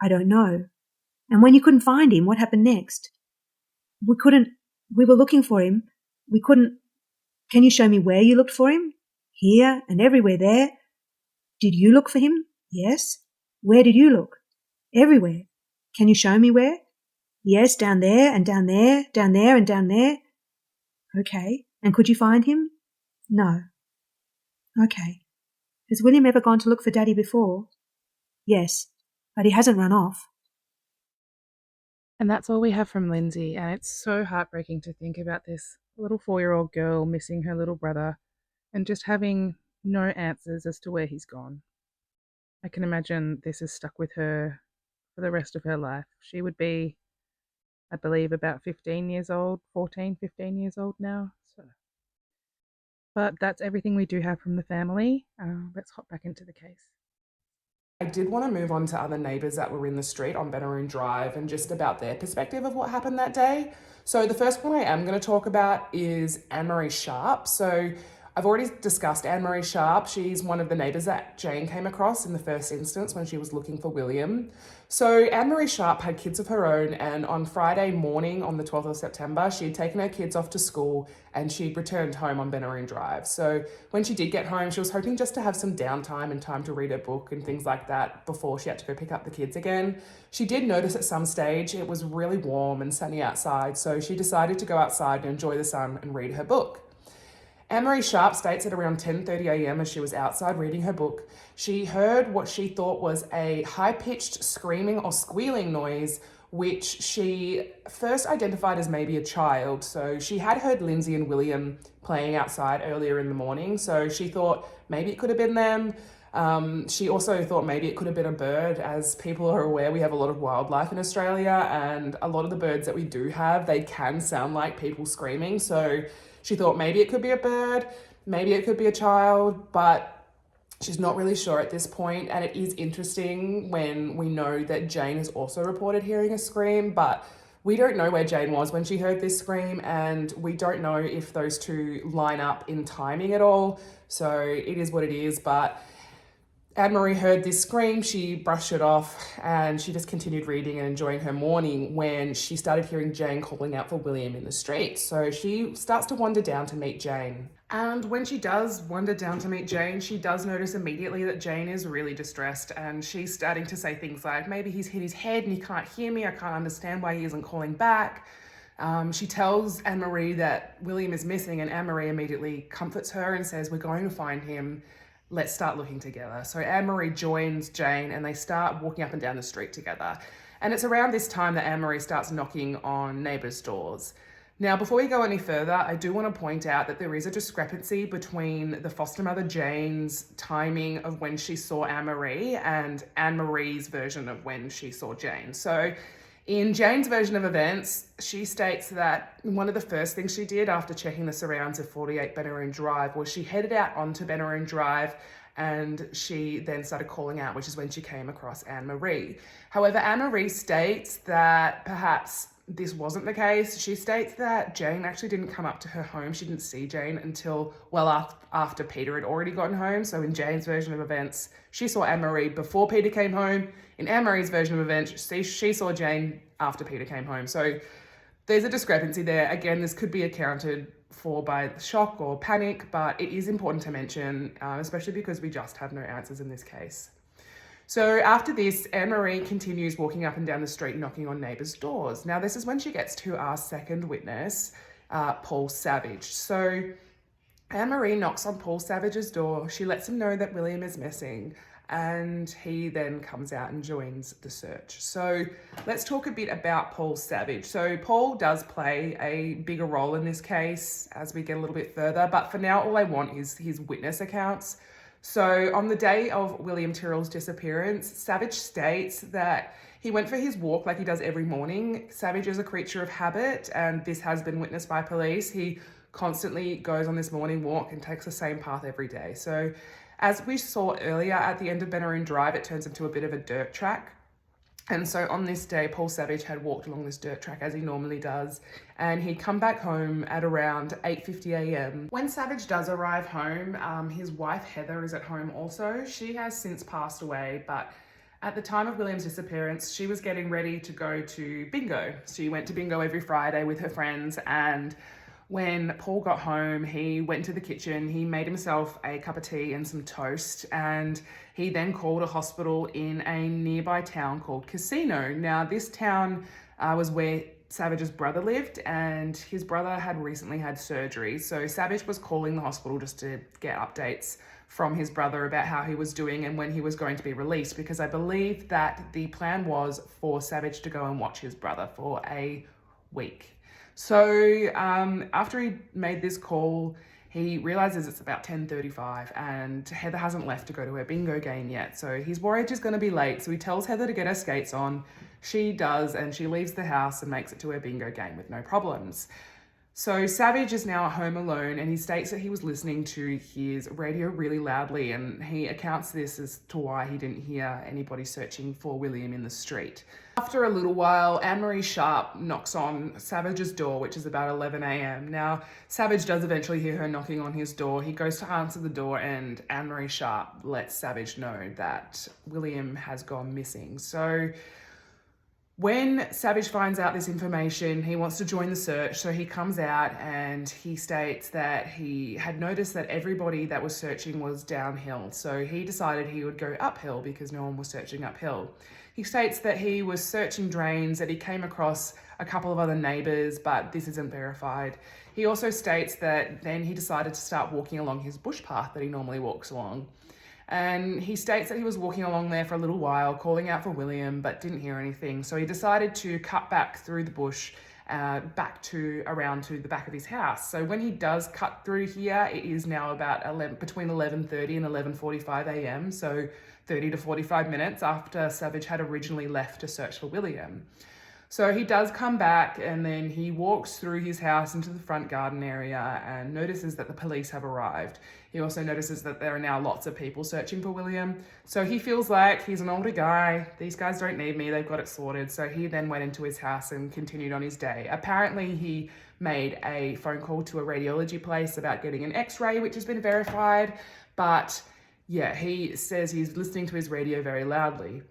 I don't know. And when you couldn't find him, what happened next? We were looking for him. We couldn't. Can you show me where you looked for him? Here and everywhere there. Did you look for him? Yes. Where did you look? Everywhere. Can you show me where? Yes, down there and down there, down there and down there. Okay. And could you find him? No. Okay. Has William ever gone to look for Daddy before? Yes, but he hasn't run off. And that's all we have from Lindsay, and it's so heartbreaking to think about this little 4-year-old girl missing her little brother and just having no answers as to where he's gone. I can imagine this is stuck with her for the rest of her life. She would be, I believe, about 15 years old, 14, 15 years old now. But that's everything we do have from the family. Let's hop back into the case. I did want to move on to other neighbours that were in the street on Benaroon Drive and just about their perspective of what happened that day. So the first one I am going to talk about is Anne-Marie Sharp. So I've already discussed Anne-Marie Sharp. She's one of the neighbours that Jane came across in the first instance when she was looking for William. So Anne-Marie Sharp had kids of her own, and on Friday morning on the 12th of September, she'd taken her kids off to school and she'd returned home on Benaroon Drive. So when she did get home, she was hoping just to have some downtime and time to read her book and things like that before she had to go pick up the kids again. She did notice at some stage it was really warm and sunny outside, so she decided to go outside and enjoy the sun and read her book. Anne-Marie Sharp states at around 10:30 a.m. as she was outside reading her book, she heard what she thought was a high-pitched screaming or squealing noise, which she first identified as maybe a child. So she had heard Lindsay and William playing outside earlier in the morning, so she thought maybe it could have been them. She also thought maybe it could have been a bird. As people are aware, we have a lot of wildlife in Australia, and a lot of the birds that we do have, they can sound like people screaming. So she thought maybe it could be a bird, maybe it could be a child, but she's not really sure at this point. And it is interesting when we know that Jane has also reported hearing a scream, but we don't know where Jane was when she heard this scream, and we don't know if those two line up in timing at all. So it is what it is, but Anne-Marie heard this scream, she brushed it off, and she just continued reading and enjoying her morning when she started hearing Jane calling out for William in the street. So she starts to wander down to meet Jane. And when she does wander down to meet Jane, she does notice immediately that Jane is really distressed, and she's starting to say things like, maybe he's hit his head and he can't hear me, I can't understand why he isn't calling back. She tells Anne-Marie that William is missing, and Anne-Marie immediately comforts her and says, we're going to find him. Let's start looking together. So Anne-Marie joins Jane and they start walking up and down the street together. And it's around this time that Anne-Marie starts knocking on neighbours' doors. Now, before we go any further, I do want to point out that there is a discrepancy between the foster mother Jane's timing of when she saw Anne-Marie and Anne-Marie's version of when she saw Jane. So in Jane's version of events, she states that one of the first things she did after checking the surrounds of 48 Benaroon Drive was she headed out onto Benaroon Drive, and she then started calling out, which is when she came across Anne-Marie. However, Anne-Marie states that perhaps this wasn't the case. She states that Jane actually didn't come up to her home. She didn't see Jane until well after Peter had already gotten home. So in Jane's version of events, she saw Anne-Marie before Peter came home. In Anne-Marie's version of events, she saw Jane after Peter came home. So there's a discrepancy there. Again, this could be accounted for by shock or panic, but it is important to mention, especially because we just have no answers in this case. So after this, Anne-Marie continues walking up and down the street knocking on neighbours' doors. Now this is when she gets to our second witness, Paul Savage. So Anne-Marie knocks on Paul Savage's door. She lets him know that William is missing, and he then comes out and joins the search. So let's talk a bit about Paul Savage. So Paul does play a bigger role in this case as we get a little bit further, but for now all I want is his witness accounts. So on the day of William Tyrrell's disappearance, Savage states that he went for his walk like he does every morning. Savage is a creature of habit, and this has been witnessed by police. He constantly goes on this morning walk and takes the same path every day. So as we saw earlier, at the end of Benaroon Drive, it turns into a bit of a dirt track. And so on this day, Paul Savage had walked along this dirt track as he normally does, and he'd come back home at around 8:50 a.m. When Savage does arrive home, his wife Heather is at home also. She has since passed away, but at the time of William's disappearance, she was getting ready to go to bingo. She went to bingo every Friday with her friends, and when Paul got home, he went to the kitchen, he made himself a cup of tea and some toast, and he then called a hospital in a nearby town called Casino. Now, this town was where Savage's brother lived, and his brother had recently had surgery. So Savage was calling the hospital just to get updates from his brother about how he was doing and when he was going to be released, because I believe that the plan was for Savage to go and watch his brother for a week. So after he made this call, he realizes it's about 10:35 and Heather hasn't left to go to her bingo game yet. So he's worried she's going to be late. So he tells Heather to get her skates on. She does, and she leaves the house and makes it to her bingo game with no problems. So Savage is now at home alone, and he states that he was listening to his radio really loudly, and he accounts this as to why he didn't hear anybody searching for William in the street. After a little while, Anne-Marie Sharp knocks on Savage's door, which is about 11 a.m. Now, Savage does eventually hear her knocking on his door. He goes to answer the door, and Anne-Marie Sharp lets Savage know that William has gone missing. So when Savage finds out this information, he wants to join the search, so he comes out and he states that he had noticed that everybody that was searching was downhill, so he decided he would go uphill because no one was searching uphill. He states that he was searching drains, that he came across a couple of other neighbours, but this isn't verified. He also states that then he decided to start walking along his bush path that he normally walks along. And he states that he was walking along there for a little while, calling out for William, but didn't hear anything. So he decided to cut back through the bush, around to the back of his house. So when he does cut through here, it is now about between 11:30 and 11:45 a.m. So 30 to 45 minutes after Savage had originally left to search for William. So he does come back, and then he walks through his house into the front garden area and notices that the police have arrived. He also notices that there are now lots of people searching for William. So he feels like he's an older guy. These guys don't need me. They've got it sorted. So he then went into his house and continued on his day. Apparently he made a phone call to a radiology place about getting an x-ray, which has been verified. But yeah, he says he's listening to his radio very loudly.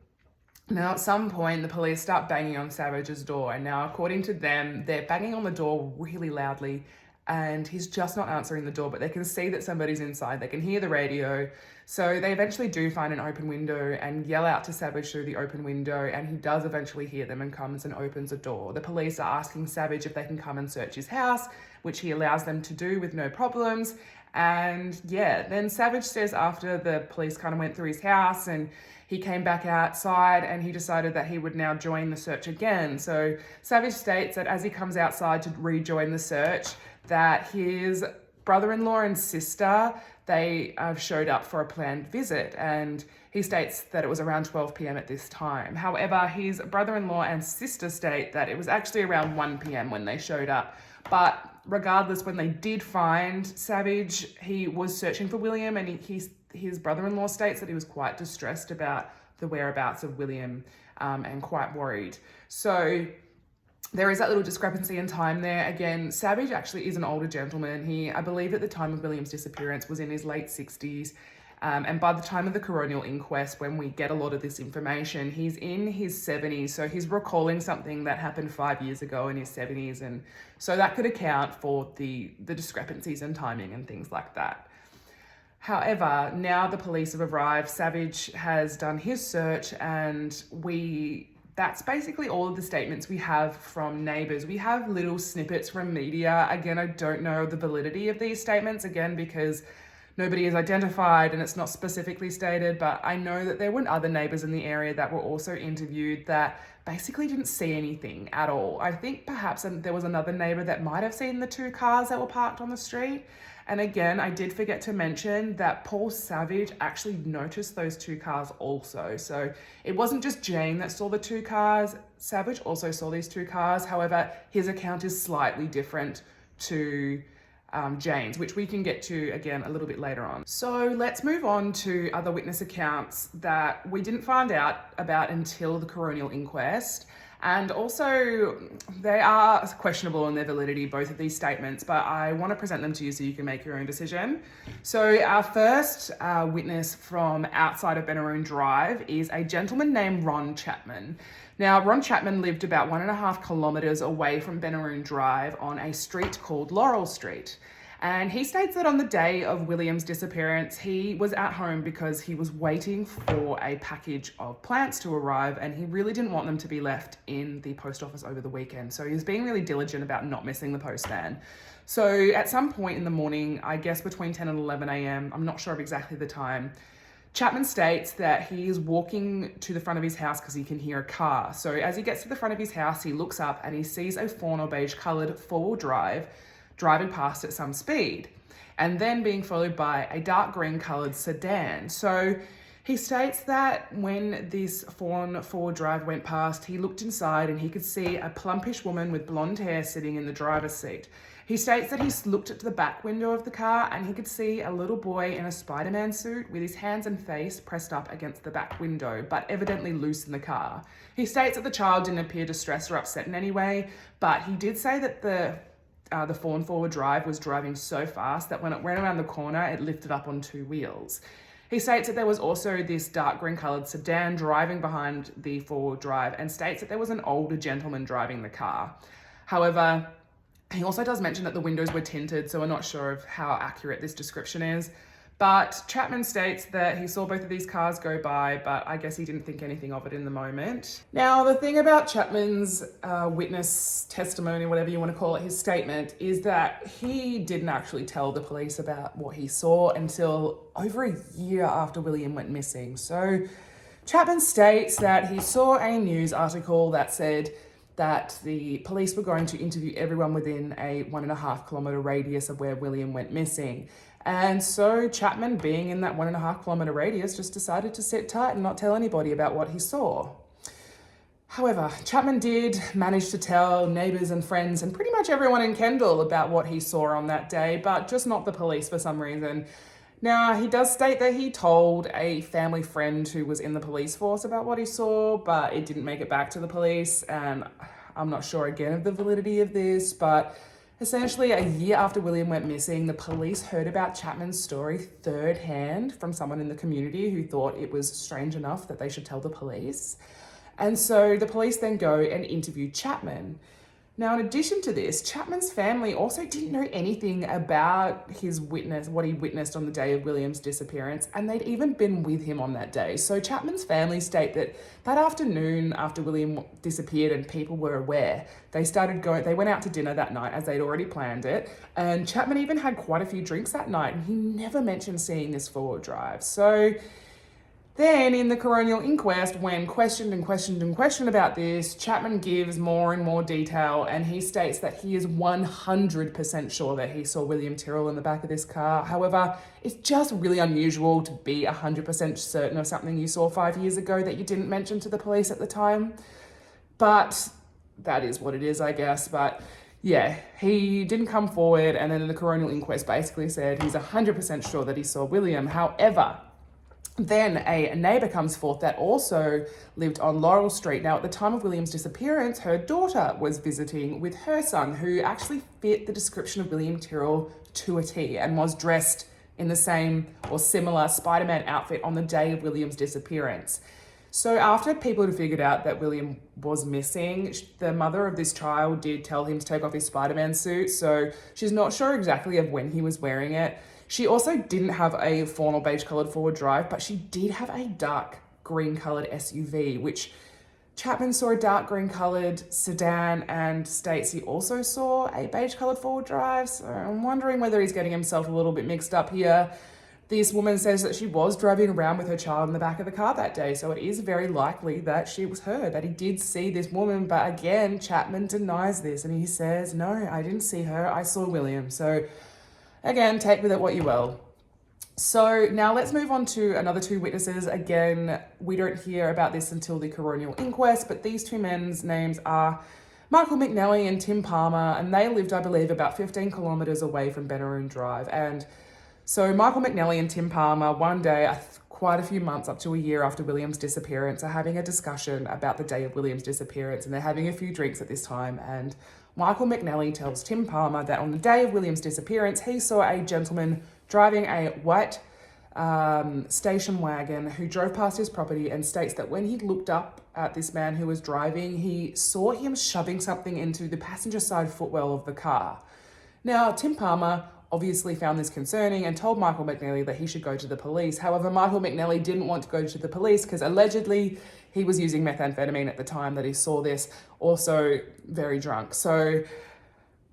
Now, at some point, the police start banging on Savage's door, and now, according to them, they're banging on the door really loudly, and he's just not answering the door, but they can see that somebody's inside. They can hear the radio, so they eventually do find an open window and yell out to Savage through the open window, and he does eventually hear them and comes and opens a door. The police are asking Savage if they can come and search his house, which he allows them to do with no problems. And yeah, then Savage says after the police kind of went through his house and he came back outside and he decided that he would now join the search again. So Savage states that as he comes outside to rejoin the search, that his brother-in-law and sister, they showed up for a planned visit, and he states that it was around 12 p.m. at this time. However, his brother-in-law and sister state that it was actually around 1 p.m. when they showed up. But regardless, when they did find Savage, he was searching for William, and his brother-in-law states that he was quite distressed about the whereabouts of William and quite worried. So there is that little discrepancy in time there. Again, Savage actually is an older gentleman. He, I believe at the time of William's disappearance, was in his late 60s. And by the time of the coronial inquest, when we get a lot of this information, he's in his 70s. So he's recalling something that happened 5 years ago in his 70s. And so that could account for the discrepancies in timing and things like that. However, now the police have arrived, Savage has done his search, and that's basically all of the statements we have from neighbours. We have little snippets from media. Again, I don't know the validity of these statements, again, because nobody is identified and it's not specifically stated, but I know that there were other neighbours in the area that were also interviewed that basically didn't see anything at all. I think perhaps there was another neighbour that might have seen the 2 cars that were parked on the street. And again, I did forget to mention that Paul Savage actually noticed those 2 cars also. So it wasn't just Jane that saw the 2 cars. Savage also saw these 2 cars. However, his account is slightly different to Jane's, which we can get to again a little bit later on. So let's move on to other witness accounts that we didn't find out about until the coronial inquest. And also, they are questionable in their validity, both of these statements, but I want to present them to you so you can make your own decision. So our first witness from outside of Benaroon Drive is a gentleman named Ron Chapman. Now, Ron Chapman lived about 1.5 kilometres away from Benaroon Drive on a street called Laurel Street. And he states that on the day of William's disappearance, he was at home because he was waiting for a package of plants to arrive, and he really didn't want them to be left in the post office over the weekend. So he was being really diligent about not missing the postman. So at some point in the morning, I guess between 10 and 11 a.m., I'm not sure of exactly the time, Chapman states that he is walking to the front of his house because he can hear a car. So as he gets to the front of his house, he looks up and he sees a fawn or beige coloured 4-wheel drive driving past at some speed, and then being followed by a dark green coloured sedan. So he states that when this fawn 4-wheel drive went past, he looked inside and he could see a plumpish woman with blonde hair sitting in the driver's seat. He states that he looked at the back window of the car and he could see a little boy in a Spider-Man suit with his hands and face pressed up against the back window, but evidently loose in the car. He states that the child didn't appear distressed or upset in any way, but he did say that the fawn 4-wheel drive was driving so fast that when it went around the corner, it lifted up on 2 wheels. He states that there was also this dark green coloured sedan driving behind the 4-wheel drive, and states that there was an older gentleman driving the car. However, he also does mention that the windows were tinted, so we're not sure of how accurate this description is. But Chapman states that he saw both of these cars go by, but I guess he didn't think anything of it in the moment. Now, the thing about Chapman's witness testimony, whatever you want to call it, his statement, is that he didn't actually tell the police about what he saw until over a year after William went missing. So Chapman states that he saw a news article that said that the police were going to interview everyone within a 1.5 kilometre radius of where William went missing. And so Chapman, being in that 1.5 kilometre radius, just decided to sit tight and not tell anybody about what he saw. However, Chapman did manage to tell neighbours and friends and pretty much everyone in Kendall about what he saw on that day, but just not the police for some reason. Now, he does state that he told a family friend who was in the police force about what he saw, but it didn't make it back to the police, and I'm not sure again of the validity of this, but essentially a year after William went missing, the police heard about Chapman's story third hand from someone in the community who thought it was strange enough that they should tell the police. And so the police then go and interview Chapman. Now, in addition to this, Chapman's family also didn't know anything about what he witnessed on the day of William's disappearance, and they'd even been with him on that day. So Chapman's family state that afternoon after William disappeared and people were aware, they went out to dinner that night as they'd already planned it, and Chapman even had quite a few drinks that night, and he never mentioned seeing this 4-wheel drive. So then in the coronial inquest, when questioned about this, Chapman gives more and more detail, and he states that he is 100% sure that he saw William Tyrrell in the back of this car. However, it's just really unusual to be 100% certain of something you saw 5 years ago that you didn't mention to the police at the time. But that is what it is, I guess. But yeah, he didn't come forward, and then the coronial inquest basically said he's 100% sure that he saw William. However, Then a neighbour comes forth that also lived on Laurel Street. Now, at the time of William's disappearance, her daughter was visiting with her son, who actually fit the description of William Tyrrell to a T and was dressed in the same or similar Spider-Man outfit on the day of William's disappearance. So after people had figured out that William was missing, the mother of this child did tell him to take off his Spider-Man suit, so she's not sure exactly of when he was wearing it. She also didn't have a fawn or beige coloured forward drive, but she did have a dark green coloured SUV, which Chapman saw a dark green coloured sedan and Stacey also saw a beige coloured forward drive. So I'm wondering whether he's getting himself a little bit mixed up here. This woman says that she was driving around with her child in the back of the car that day, so it is very likely that she was her, that he did see this woman. But again, Chapman denies this and he says, no, I didn't see her, I saw William. So again, take with it what you will. So now let's move on to another two witnesses. Again, we don't hear about this until the coronial inquest, but these two men's names are Michael McNally and Tim Palmer, and they lived, I believe, about 15 kilometres away from Benaroon Drive. And so Michael McNally and Tim Palmer, one day, quite a few months up to a year after William's disappearance, are having a discussion about the day of William's disappearance, and they're having a few drinks at this time. And Michael McNally tells Tim Palmer that on the day of William's disappearance, he saw a gentleman driving a white station wagon who drove past his property, and states that when he looked up at this man who was driving, he saw him shoving something into the passenger side footwell of the car. Now, Tim Palmer obviously found this concerning and told Michael McNally that he should go to the police. However, Michael McNally didn't want to go to the police because allegedly he was using methamphetamine at the time that he saw this, also very drunk. So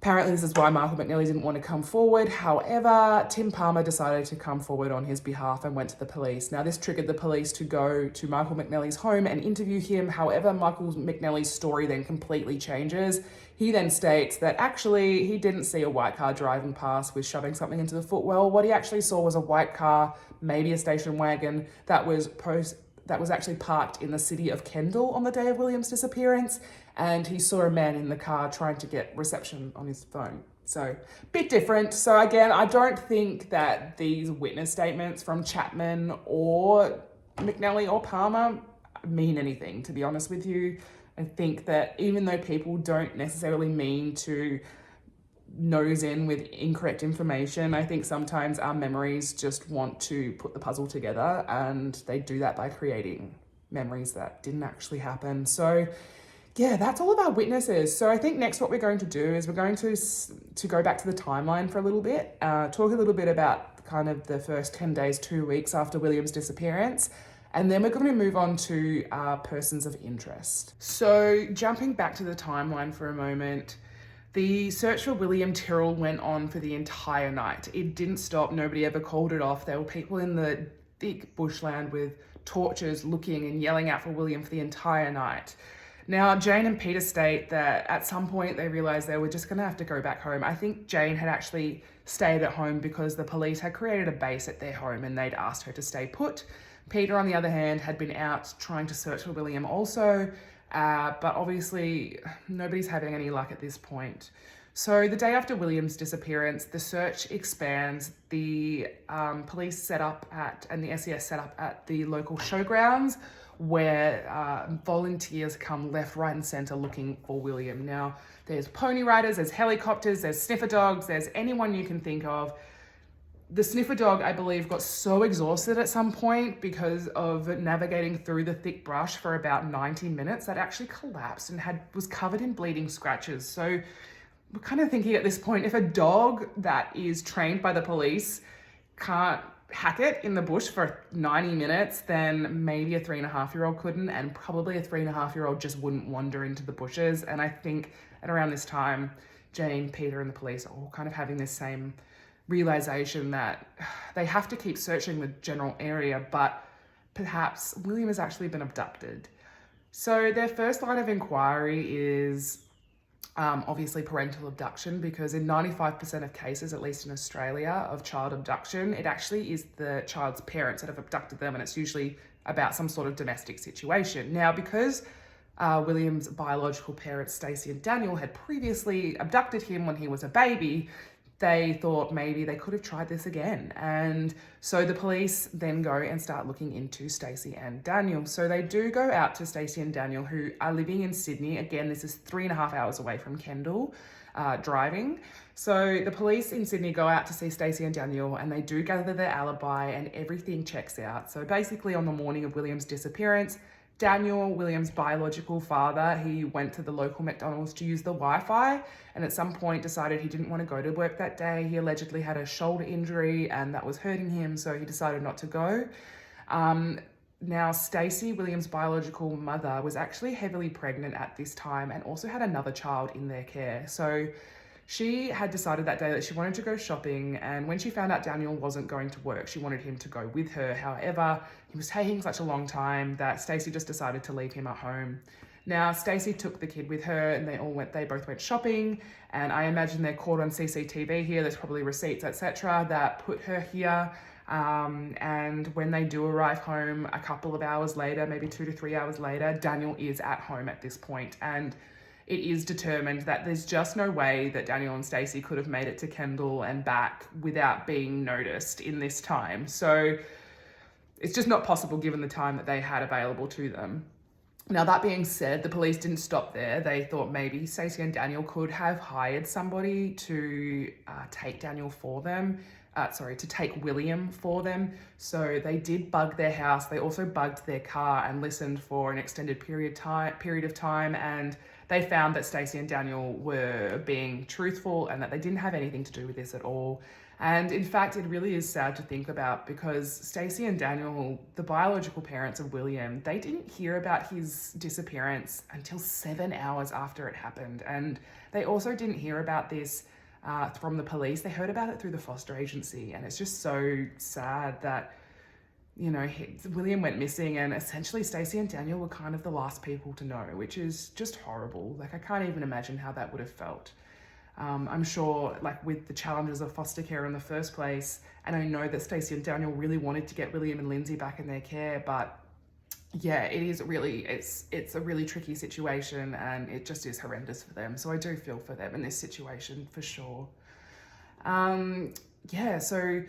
apparently this is why Michael McNally didn't want to come forward. However, Tim Palmer decided to come forward on his behalf and went to the police. Now, this triggered the police to go to Michael McNally's home and interview him. However, Michael McNally's story then completely changes. He then states that actually he didn't see a white car driving past with shoving something into the footwell. What he actually saw was a white car, maybe a station wagon, that was actually parked in the city of Kendall on the day of William's disappearance, and he saw a man in the car trying to get reception on his phone. So, bit different. So again, I don't think that these witness statements from Chapman or McNally or Palmer mean anything, to be honest with you. I think that even though people don't necessarily mean to nose in with incorrect information, I think sometimes our memories just want to put the puzzle together, and they do that by creating memories that didn't actually happen. So yeah, that's all of our witnesses. So I think next what we're going to do is we're going to go back to the timeline for a little bit, talk a little bit about kind of the first 10 days, 2 weeks after William's disappearance, and then we're going to move on to persons of interest. So jumping back to the timeline for a moment, the search for William Tyrrell went on for the entire night. It didn't stop. Nobody ever called it off. There were people in the thick bushland with torches looking and yelling out for William for the entire night. Now, Jane and Peter state that at some point they realised they were just going to have to go back home. I think Jane had actually stayed at home because the police had created a base at their home and they'd asked her to stay put. Peter, on the other hand, had been out trying to search for William also, but obviously nobody's having any luck at this point. So the day after William's disappearance, the search expands. The police set up and the SES set up at the local showgrounds, where volunteers come left, right and centre looking for William. Now, there's pony riders, there's helicopters, there's sniffer dogs, there's anyone you can think of. The sniffer dog, I believe, got so exhausted at some point because of navigating through the thick brush for about 90 minutes that actually collapsed and was covered in bleeding scratches. So we're kind of thinking at this point, if a dog that is trained by the police can't hack it in the bush for 90 minutes, then maybe a 3.5-year-old couldn't, and probably a 3.5-year-old just wouldn't wander into the bushes. And I think at around this time, Jane, Peter and the police are all kind of having this same realization that they have to keep searching the general area, but perhaps William has actually been abducted. So their first line of inquiry is obviously parental abduction, because in 95% of cases, at least in Australia, of child abduction, it actually is the child's parents that have abducted them, and it's usually about some sort of domestic situation. Now, because William's biological parents, Stacey and Daniel, had previously abducted him when he was a baby, they thought maybe they could have tried this again. And so the police then go and start looking into Stacey and Daniel. So they do go out to Stacey and Daniel, who are living in Sydney. Again, this is 3.5 hours away from Kendall, driving. So the police in Sydney go out to see Stacey and Daniel, and they do gather their alibi, and everything checks out. So basically on the morning of William's disappearance, Daniel, William's biological father, he went to the local McDonald's to use the Wi-Fi, and at some point decided he didn't want to go to work that day. He allegedly had a shoulder injury and that was hurting him, so he decided not to go. Now, Stacey, William's biological mother, was actually heavily pregnant at this time and also had another child in their care. So she had decided that day that she wanted to go shopping, and when she found out Daniel wasn't going to work, she wanted him to go with her. However, he was taking such a long time that Stacey just decided to leave him at home. Now, Stacey took the kid with her, and they both went shopping, and I imagine they're caught on CCTV here. There's probably receipts, etc., that put her here. And when they do arrive home a couple of hours later, maybe 2 to 3 hours later, Daniel is at home at this point, and it is determined that there's just no way that Daniel and Stacey could have made it to Kendall and back without being noticed in this time. So it's just not possible given the time that they had available to them. Now, that being said, the police didn't stop there. They thought maybe Stacey and Daniel could have hired somebody to take Daniel for them. To take William for them. So they did bug their house. They also bugged their car and listened for an extended period of time, and they found that Stacey and Daniel were being truthful and that they didn't have anything to do with this at all. And in fact, it really is sad to think about, because Stacey and Daniel, the biological parents of William, they didn't hear about his disappearance until 7 hours after it happened. And they also didn't hear about this from the police. They heard about it through the foster agency, and it's just so sad that, you know, William went missing, and essentially Stacey and Daniel were kind of the last people to know, which is just horrible. Like, I can't even imagine how that would have felt. I'm sure, like, with the challenges of foster care in the first place, and I know that Stacey and Daniel really wanted to get William and Lindsay back in their care, but yeah, it is really, it's a really tricky situation, and it just is horrendous for them. So I do feel for them in this situation for sure. Yeah, so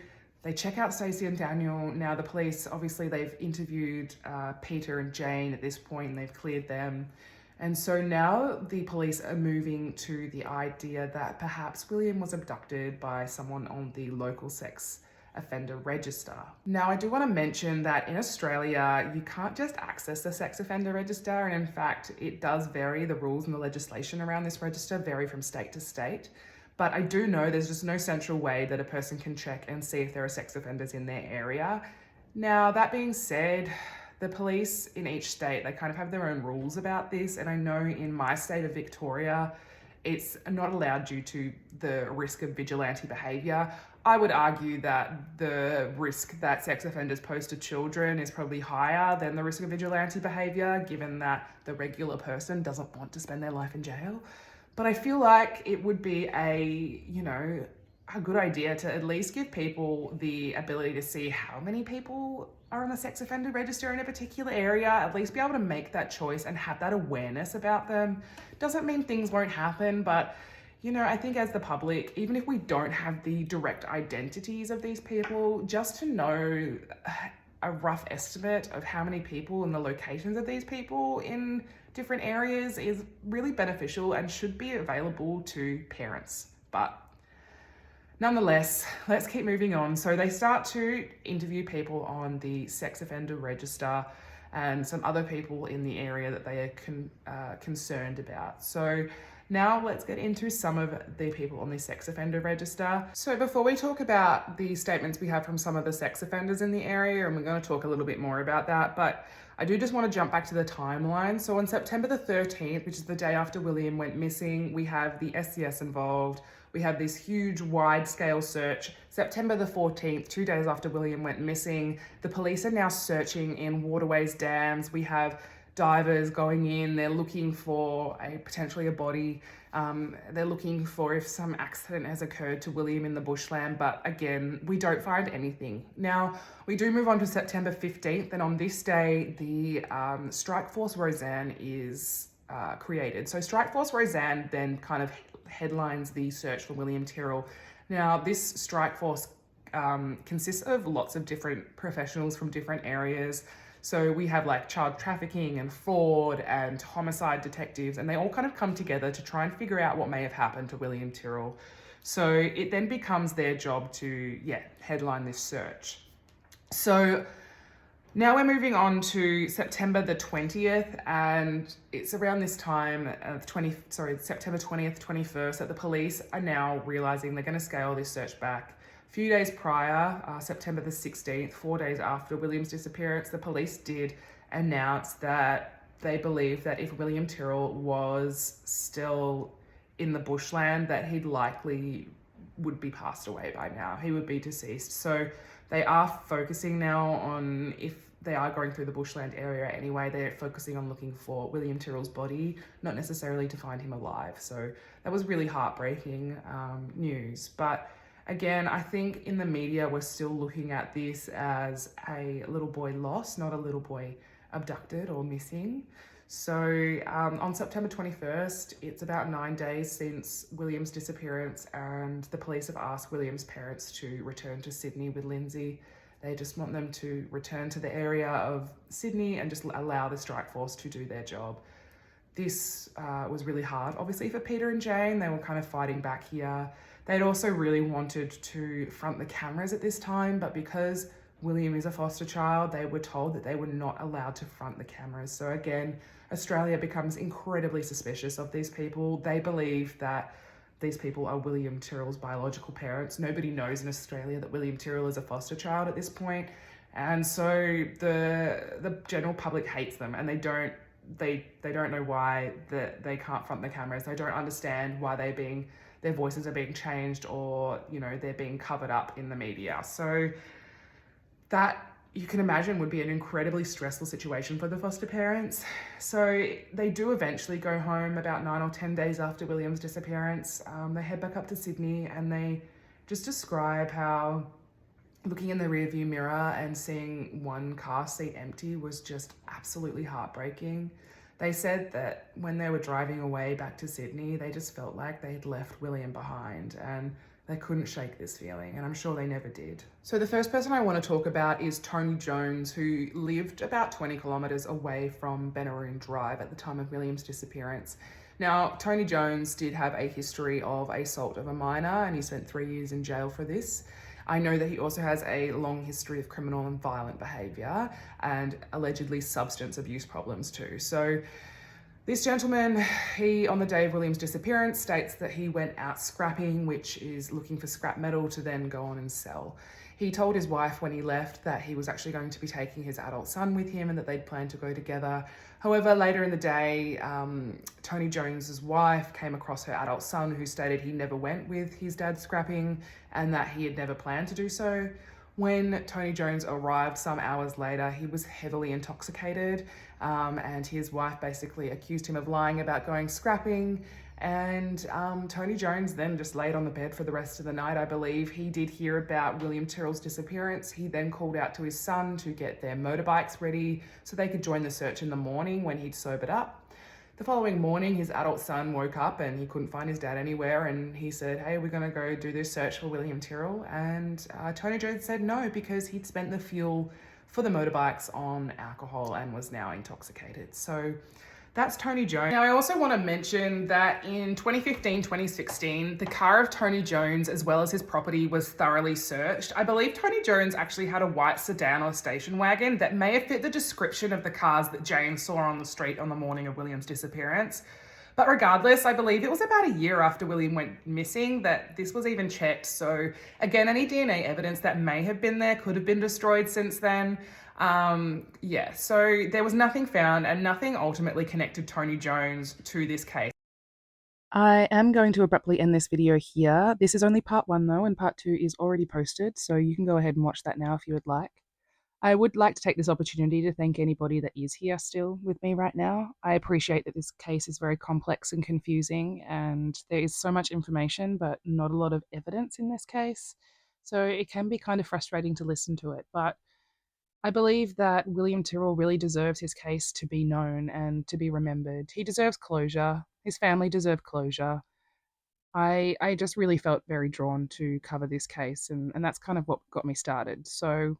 they check out Stacey and Daniel. Now the police, obviously they've interviewed Peter and Jane at this point, and they've cleared them. And so now the police are moving to the idea that perhaps William was abducted by someone on the local sex offender register. Now, I do want to mention that in Australia, you can't just access the sex offender register, and in fact, it does vary. The rules and the legislation around this register vary from state to state. But I do know there's just no central way that a person can check and see if there are sex offenders in their area. Now, that being said, the police in each state, they kind of have their own rules about this, and I know in my state of Victoria, it's not allowed due to the risk of vigilante behaviour. I would argue that the risk that sex offenders pose to children is probably higher than the risk of vigilante behaviour, given that the regular person doesn't want to spend their life in jail. But I feel like it would be a good idea to at least give people the ability to see how many people are on the sex offender register in a particular area, at least be able to make that choice and have that awareness about them. Doesn't mean things won't happen, but I think as the public, even if we don't have the direct identities of these people, just to know a rough estimate of how many people and the locations of these people in different areas is really beneficial and should be available to parents. But nonetheless, let's keep moving on. So they start to interview people on the sex offender register and some other people in the area that they are concerned about. So now let's get into some of the people on the sex offender register. So before we talk about the statements we have from some of the sex offenders in the area, and we're going to talk a little bit more about that, but I do just want to jump back to the timeline. So on September the 13th, which is the day after William went missing, we have the SCS involved. We have this huge wide-scale search. September the 14th, 2 days after William went missing, the police are now searching in waterways, dams. We have divers going in. They're looking for potentially a body. They're looking for if some accident has occurred to William in the bushland, but again, we don't find anything. Now, we do move on to September 15th, and on this day, the Strike Force Roseanne is created. So Strike Force Roseanne then kind of headlines the search for William Tyrrell. Now, this strike force consists of lots of different professionals from different areas. So we have like child trafficking and fraud and homicide detectives, and they all kind of come together to try and figure out what may have happened to William Tyrrell. So it then becomes their job to, headline this search. So now we're moving on to September the 20th, and it's around this time, September 20th, 21st, that the police are now realising they're going to scale this search back. A few days prior, September the 16th, 4 days after William's disappearance, the police did announce that they believe that if William Tyrrell was still in the bushland, that he'd likely would be passed away by now. He would be deceased. So they are focusing now on, if they are going through the bushland area anyway, they're focusing on looking for William Tyrrell's body, not necessarily to find him alive. So that was really heartbreaking news. But again, I think in the media, we're still looking at this as a little boy lost, not a little boy abducted or missing. So on September 21st, it's about 9 days since William's disappearance, and the police have asked William's parents to return to Sydney with Lindsay. They just want them to return to the area of Sydney and just allow the strike force to do their job. This was really hard, obviously, for Peter and Jane. They were kind of fighting back here. They'd also really wanted to front the cameras at this time, but because William is a foster child, they were told that they were not allowed to front the cameras. So again, Australia becomes incredibly suspicious of these people. They believe that these people are William Tyrrell's biological parents. Nobody knows in Australia that William Tyrrell is a foster child at this point. And so the general public hates them, and they don't know why they can't front the cameras. They don't understand why their voices are being changed, or, they're being covered up in the media. So that, you can imagine, would be an incredibly stressful situation for the foster parents. So they do eventually go home about 9 or 10 days after William's disappearance. They head back up to Sydney, and they just describe how looking in the rearview mirror and seeing one car seat empty was just absolutely heartbreaking. They said that when they were driving away back to Sydney, they just felt like they had left William behind, and they couldn't shake this feeling, and I'm sure they never did. So the first person I want to talk about is Tony Jones, who lived about 20 kilometres away from Benaroon Drive at the time of William's disappearance. Now, Tony Jones did have a history of assault of a minor, and he spent 3 years in jail for this. I know that he also has a long history of criminal and violent behaviour and allegedly substance abuse problems too. So this gentleman, he, on the day of William's disappearance, states that he went out scrapping, which is looking for scrap metal to then go on and sell. He told his wife when he left that he was actually going to be taking his adult son with him and that they'd planned to go together. However, later in the day, Tony Jones's wife came across her adult son, who stated he never went with his dad scrapping and that he had never planned to do so. When Tony Jones arrived some hours later, he was heavily intoxicated, and his wife basically accused him of lying about going scrapping. And Tony Jones then just laid on the bed for the rest of the night, I believe. He did hear about William Tyrrell's disappearance. He then called out to his son to get their motorbikes ready so they could join the search in the morning when he'd sobered up. The following morning, his adult son woke up and he couldn't find his dad anywhere, and he said, "Hey, we're going to go do this search for William Tyrrell." And Tony Jones said no, because he'd spent the fuel for the motorbikes on alcohol and was now intoxicated. So that's Tony Jones. Now, I also want to mention that in 2015-2016, the car of Tony Jones, as well as his property, was thoroughly searched. I believe Tony Jones actually had a white sedan or station wagon that may have fit the description of the cars that James saw on the street on the morning of William's disappearance. But regardless, I believe it was about a year after William went missing that this was even checked. So again, any DNA evidence that may have been there could have been destroyed since then. So there was nothing found, and nothing ultimately connected Tony Jones to this case. I am going to abruptly end this video here. This is only part 1 though, and part 2 is already posted, so you can go ahead and watch that now if you would like. I would like to take this opportunity to thank anybody that is here still with me right now. I appreciate that this case is very complex and confusing, and there is so much information but not a lot of evidence in this case, so it can be kind of frustrating to listen to it. But I believe that William Tyrrell really deserves his case to be known and to be remembered. He deserves closure. His family deserve closure. I just really felt very drawn to cover this case, and that's kind of what got me started. So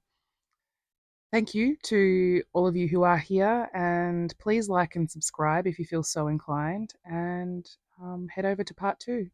thank you to all of you who are here, and please like and subscribe if you feel so inclined, and head over to part 2.